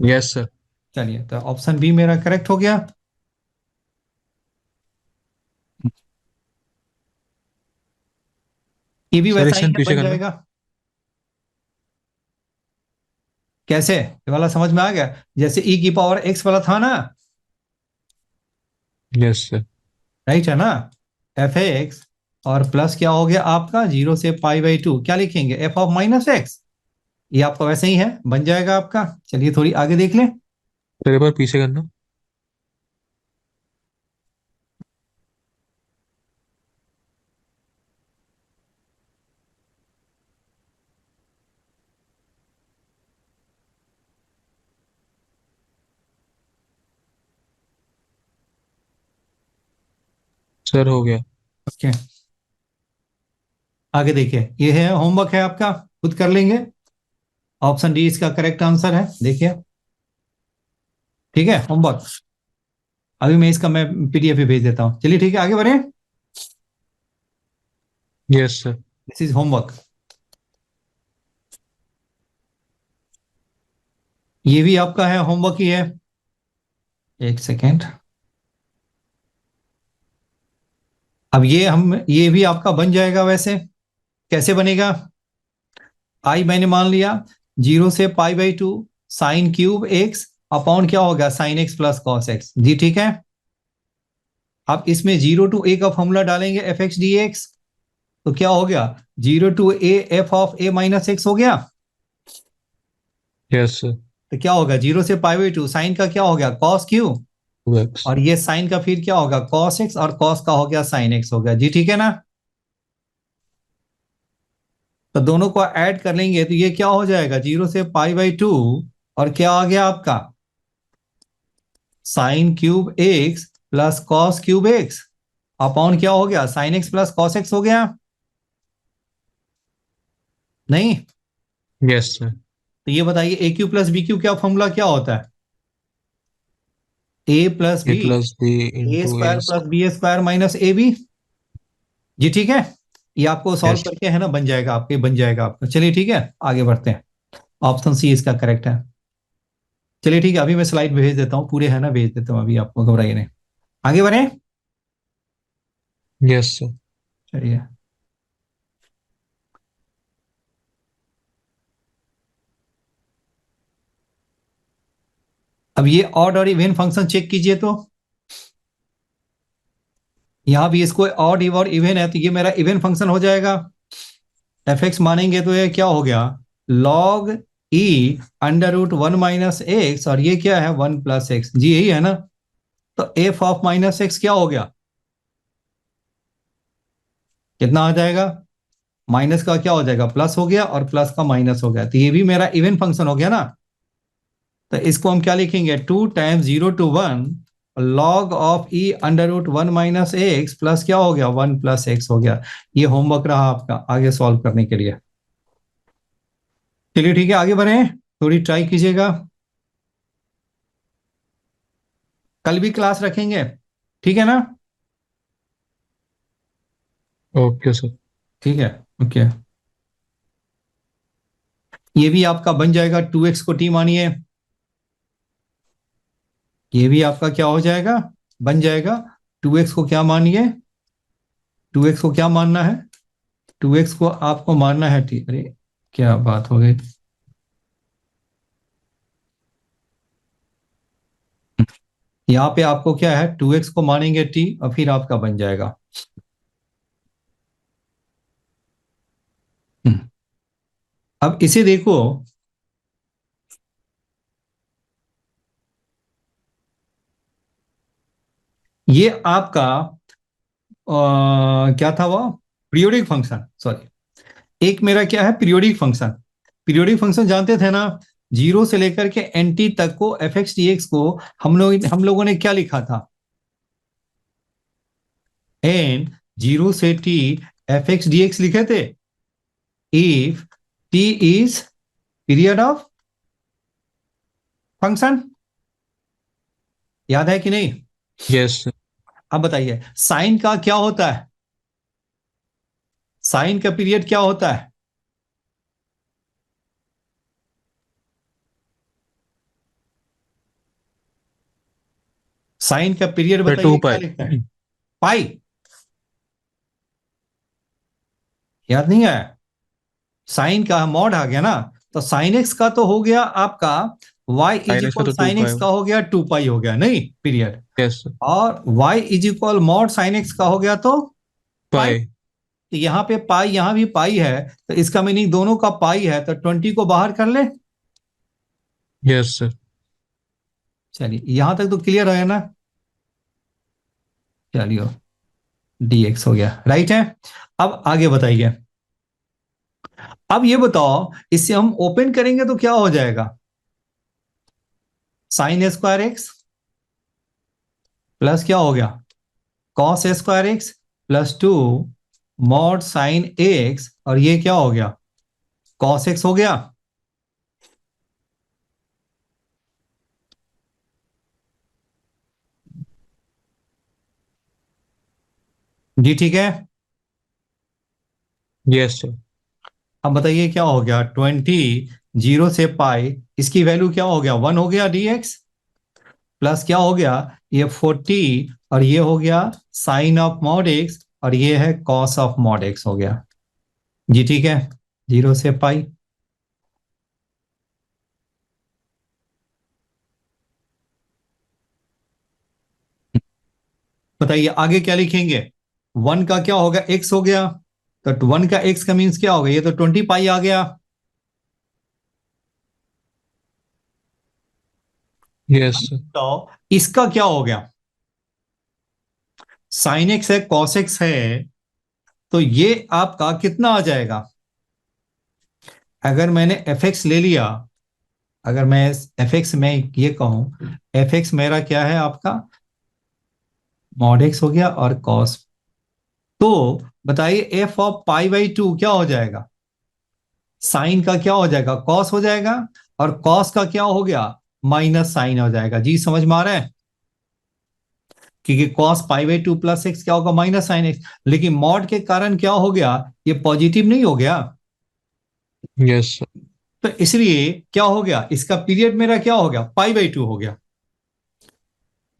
Yes sir. चलिए, तो ऑप्शन बी मेरा करेक्ट हो गया। ये भी सर एक वैसा ही सेकंड है, पीछे बन करना। जाएगा। कैसे? ये वाला समझ में आ गया? जैसे e⁻x वाला था ना, यस सर। राइट है ना? f(x) और प्लस क्या हो गया आपका 0 से π/2, क्या लिखेंगे? f(-x)। ये आपका वैसे ही है, बन जाएगा आपका। चलिए थोड़ी आगे देख लें। सर एक बार पीछे करना। सर हो गया। ओके, आगे देखिए, ये है होमवर्क है आपका, खुद कर लेंगे। ऑप्शन डी इसका करेक्ट आंसर है, देखिए। ठीक है, होमवर्क अभी मैं पीडीएफ पे भेज देता हूँ। चलिए ठीक है, आगे बढ़े। Yes sir. This is homework. ये भी आपका है, होमवर्क ही है। एक सेकेंड। अब ये भी आपका बन जाएगा वैसे। कैसे बनेगा? आई मैंने मान लिया 0 से π/2 sin³ x अपॉन क्या होगा? sin x + cos x। जी ठीक है। अब इसमें 0 to a का फॉर्मूला डालेंगे f(x)dx, तो क्या हो गया? 0 to a f(a-x) हो गया। Yes sir. तो क्या होगा? 0 से π/2 साइन का क्या हो गया? cos³ x। और ये साइन का फिर क्या होगा? cos x और cos का हो गया sin x हो गया। जी ठीक है ना? तो दोनों को ऐड कर लेंगे तो ये क्या हो जाएगा? 0 से π/2 और क्या आ गया आपका? sin³ x plus cos³ x upon क्या हो गया? sin x plus cos x हो गया। नहीं? Yes sir. तो ये बताइए a³ प्लस b³ क्या फॉर्मूला क्या होता है? a plus a b plus b a into a. Square plus b² minus ab। जी ठीक है। ये आपको सॉल्व यस। करके है ना, बन जाएगा आपके, बन जाएगा आपका। चलिए ठीक है, आगे बढ़ते हैं। ऑप्शन सी इसका करेक्ट है। चलिए ठीक है, अभी मैं स्लाइड भेज देता हूँ, पूरे है ना भेज देता हूँ अभी आपको, घबराइए नहीं। आगे बढ़े। Yes sir. चलिए, अब ये ऑड और इवन फंक्शन चेक कीजिए। तो यहां भी इसको ऑड और इवन है, तो ये मेरा इवन फंक्शन हो जाएगा। f(x) मानेंगे तो ये क्या हो गया? log e√1 - x, और ये क्या है? 1 + x। जी यही है ना? तो f(-x) क्या हो गया? कितना आ जाएगा? माइनस का क्या हो जाएगा? प्लस हो गया, और प्लस का माइनस हो गया, तो ये भी मेरा इवन फंक्शन हो गया ना। तो इसको हम क्या लिखेंगे? 2 times 0 to 1 log of e√1 - x plus क्या हो गया? 1 + x हो गया। ये होमवर्क रहा आपका आगे सॉल्व करने के लिए। चलिए ठीक है, आगे बढ़े, थोड़ी ट्राई कीजिएगा। कल भी क्लास रखेंगे, ठीक है ना? Okay sir. ठीक है, ओके। ये भी आपका बन जाएगा, 2x को t मानिए। ये भी आपका क्या हो जाएगा? बन जाएगा। 2x को क्या मानिए? 2x को क्या मानना है? 2x को आपको मानना है t। अरे क्या बात हो गई। यहाँ पे आपको क्या है? 2x को मानेंगे t और फिर आपका बन जाएगा। अब इसे देखो, ये आपका क्या था वो? Periodic function, sorry. एक मेरा क्या है, पीरियोडिक फंक्शन। पीरियोडिक फंक्शन जानते थे ना, जीरो से लेकर के एन टी तक को एफ एक्स डी एक्स को हम लोगों ने क्या लिखा था, एन जीरो से T F x D x लिखे थे, if T is period of function. याद है कि नहीं? Yes sir. अब बताइए साइन का क्या होता है, साइन का पीरियड क्या होता है? साइन का पीरियड टू बताइए क्या पाई। लिखता है? पाई। याद नहीं है? साइन का मॉड आ गया ना, तो साइन एक्स का तो हो गया आपका y इज साइन एक्स का इक्वल तो टू साइन पाई। एक्स का हो गया 2 पाई हो गया, नहीं पीरियड। Yes sir. और y is equal mod sine x का हो गया तो पाई। पाई। तो यहाँ पे पाई, यहाँ भी पाई है, तो इसका मीनिंग दोनों का पाई है, तो 20 को बाहर कर ले। Yes sir. चलिए यहां तक तो क्लियर है ना? चलिए dx हो गया, राइट है। अब आगे बताइए। अब ये बताओ, इससे हम ओपन करेंगे तो क्या हो जाएगा, साइन स्क्वायर एक्स प्लस क्या हो गया, cos square x plus 2 mod sine x, और ये क्या हो गया, कॉस एक्स हो गया। जी ठीक है। Yes sir. अब बताइए क्या हो गया, 20 जीरो से पाई, इसकी वैल्यू क्या हो गया, 1 हो गया dx, प्लस क्या हो गया, ये 40, और ये हो गया साइन ऑफ मॉड एक्स, और ये है कॉस ऑफ मॉड एक्स हो गया। जी ठीक है, जीरो से पाई। बताइए आगे क्या लिखेंगे, 1 का क्या होगा, x हो गया, तो 1 का x का मीन्स क्या होगा, ये तो 20 पाई आ गया। Yes sir. तो इसका क्या हो गया, साइन एक्स है कॉस एक्स है, तो ये आपका कितना आ जाएगा, अगर मैंने एफ एक्स ले लिया, अगर मैं एफ एक्स में ये कहूं, एफ एक्स मेरा क्या है आपका मॉड एक्स हो गया और कॉस, तो बताइए एफ ऑफ पाई बाई 2 क्या हो जाएगा, साइन का क्या हो जाएगा, कॉस हो जाएगा, और कॉस का क्या हो गया, माइनस साइन हो जाएगा। जी समझ में आ रहा है? क्योंकि cos pi by 2 plus x क्या होगा, माइनस साइन एक्स, लेकिन मॉड के कारण क्या हो गया, ये पॉजिटिव नहीं हो गया, यस सर। तो इसलिए क्या हो गया, इसका पीरियड मेरा क्या हो गया, पाई बाई 2 हो गया।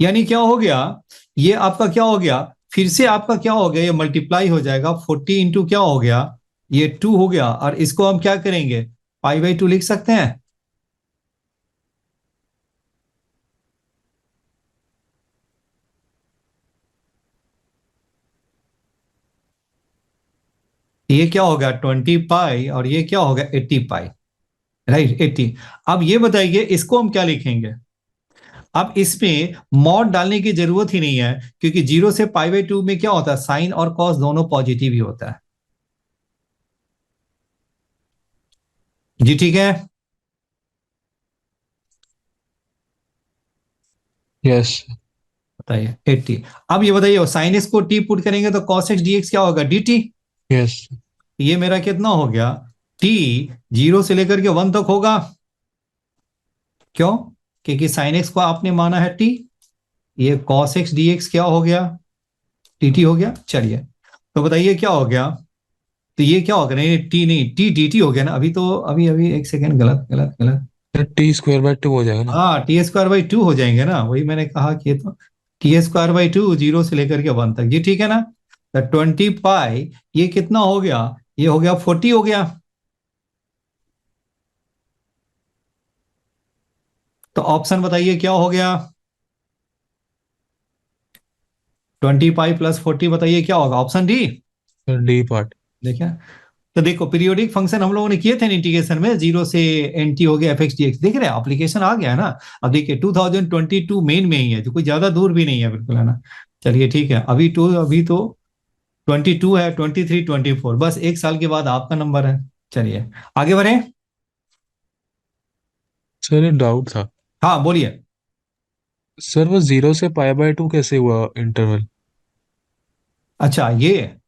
यानी क्या हो गया, ये आपका क्या हो गया, फिर से आपका क्या हो गया, ये मल्टीप्लाई हो जाएगा, 40 इंटू क्या हो गया, ये 2 हो गया, और इसको हम क्या करेंगे, पाई बाई 2 लिख सकते हैं। ये क्या होगा 20 पाई, और ये क्या होगा 80 पाई, राइट 80। अब ये बताइए इसको हम क्या लिखेंगे, अब इसमें मॉड डालने की जरूरत ही नहीं है, क्योंकि जीरो से पाई बाई 2 में क्या होता है, साइन और कॉस दोनों पॉजिटिव ही होता है। जी ठीक है। यस। बताइए 80। अब ये बताइए साइन एक्स को टी पुट करेंगे तो कॉस एक्स डी एक्स क्या होगा, डी टी। यस। ये मेरा कितना हो गया, टी जीरो से लेकर के 1 तक होगा, क्यों, क्योंकि साइन एक्स को आपने माना है टी, ये कॉस एक्स डी एक्स क्या हो गया, टी टी हो गया। चलिए तो बताइए क्या हो गया, तो ये क्या होगा, नहीं टी नहीं, टी डी टी हो गया ना, अभी तो अभी अभी एक सेकेंड, गलत गलत गलत, टी स्क्वायर बाय 2 हो जाएगा ना। हाँ टी स्क्वायर बाई 2 हो जाएंगे ना, वही मैंने कहा कि ये तो टी स्क्वायर बाई 2 जीरो से लेकर के 1 तक। ये ठीक है ना, तो 20 पाई, ये कितना हो गया, ये हो गया 40 हो गया। तो ऑप्शन बताइए क्या हो गया, 20 पाई प्लस 40, बताइए क्या होगा, ऑप्शन डी। D part. देखिए, तो देखो पीरियोडिक फंक्शन हम लोगों ने किए थे इंटीग्रेशन में, जीरो से एन टी हो गया एफ एक्स डी एक्स, देख रहे हैं एप्लीकेशन आ गया है ना। अब देखिए 2022 मेन में ही है, जो कोई ज्यादा दूर भी नहीं है बिल्कुल, है ना। चलिए ठीक है, अभी तो 22 है, 23, 24, बस एक साल के बाद आपका नंबर है। चलिए आगे बढ़े। सर एक डाउट था। हाँ बोलिए। सर वो 0 से π/2 कैसे हुआ इंटरवल? अच्छा ये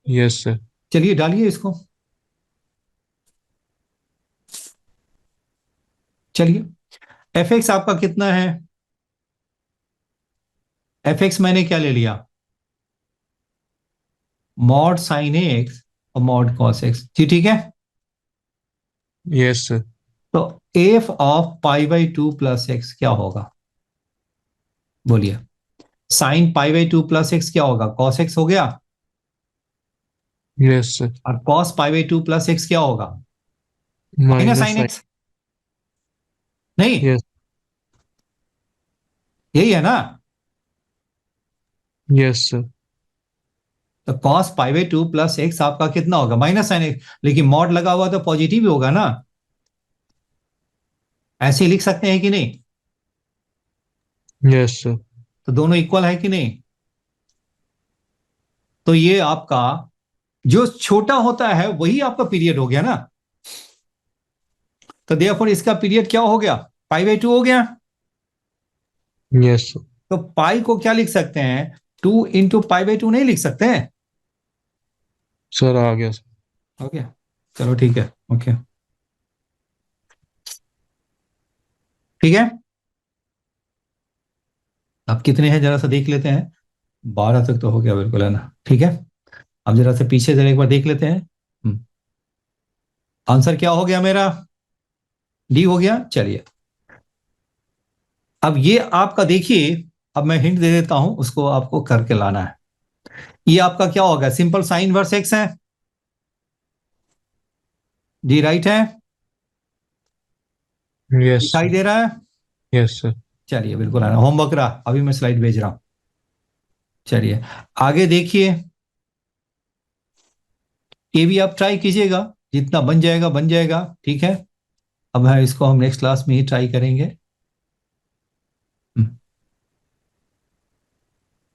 यस सर। चलिए डालिए इसको। चलिए, एफ एक्स आपका कितना है? एफ एक्स मैंने क्या ले लिया? मॉड साइन एक्स और मॉड कॉस एक्स, जी ठीक है। Yes sir. तो एफ ऑफ π/2 प्लस एक्स क्या होगा? बोलिए। साइन π/2 प्लस एक्स क्या होगा? कॉस एक्स हो गया। Yes sir. और कॉस π/2 प्लस एक्स क्या होगा? Minus minus sine sine. X. नहीं, यस। यही है ना? Yes sir. तो कॉस π/2 प्लस एक्स आपका कितना होगा? माइनस साइन एक्स, लेकिन मॉड लगा हुआ तो पॉजिटिव ही होगा ना। ऐसे ही लिख सकते हैं कि नहीं? Yes sir. तो दोनों इक्वल है कि नहीं? तो ये आपका जो छोटा होता है वही आपका पीरियड हो गया ना। तो देयरफॉर इसका पीरियड क्या हो गया? π/2 हो गया। Yes sir. तो पाई को क्या लिख सकते हैं? 2 × π/2 नहीं लिख सकते हैं? सर आ गया सर। ओके, चलो ठीक है। ओके, ठीक है। अब कितने हैं जरा सा देख लेते हैं। 12 तक तो हो गया बिल्कुल, है ना? ठीक है। अब जरा से पीछे जरा एक बार देख लेते हैं। आंसर क्या हो गया मेरा? डी हो गया। चलिए, अब ये आपका देखिए, अब मैं हिंट दे देता हूं, उसको आपको करके लाना है। ये आपका क्या होगा? सिंपल साइन वर्स एक्स है। डी राइट है? यस दिखाई सर। दे रहा है? Yes sir. चलिए बिल्कुल है ना। होमवर्क रहा, अभी मैं स्लाइड भेज रहा हूं। चलिए आगे देखिए। ये भी आप ट्राई कीजिएगा, जितना बन जाएगा बन जाएगा, ठीक है। अब है इसको हम नेक्स्ट क्लास में ही ट्राई करेंगे।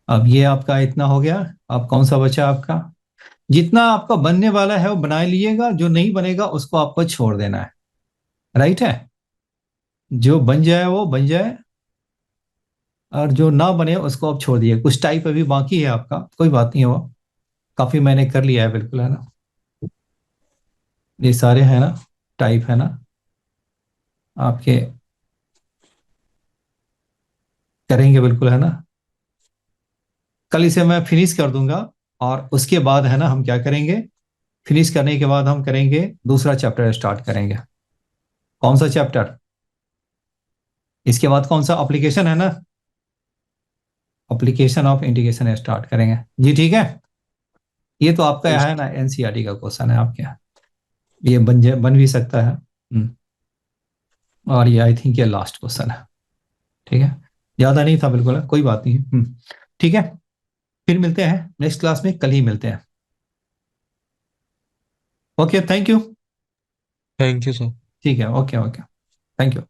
अब ये आपका इतना हो गया। अब कौन सा बचा आपका? जितना आपका बनने वाला है वो बना लीजिएगा, जो नहीं बनेगा उसको आपको छोड़ देना है। राइट है? जो बन जाए वो बन जाए, और जो ना बने उसको आप छोड़ दिए। कुछ टाइप अभी बाकी है आपका, कोई बात नहीं, वो काफी मैंने कर लिया है बिल्कुल, है ना? ये सारे है ना, टाइप है ना आपके, करेंगे बिल्कुल, है ना? कल इसे मैं फिनिश कर दूंगा, और उसके बाद है ना हम क्या करेंगे? फिनिश करने के बाद हम करेंगे दूसरा चैप्टर स्टार्ट करेंगे। कौन सा चैप्टर? इसके बाद कौन सा? एप्लीकेशन है ना? एप्लीकेशन ऑफ इंटीग्रेशन स्टार्ट करेंगे, जी ठीक है। ये तो आपका है ना, एनसीईआरटी का क्वेश्चन है आपके यहाँ। ये बन भी सकता है। और ये आई थिंक ये लास्ट क्वेश्चन है। ठीक है, ज्यादा नहीं था बिल्कुल, है, कोई बात नहीं। ठीक है, फिर मिलते हैं नेक्स्ट क्लास में, कल ही मिलते हैं। Okay, thank you. Thank you sir. ठीक है, ओके ओके, थैंक यू।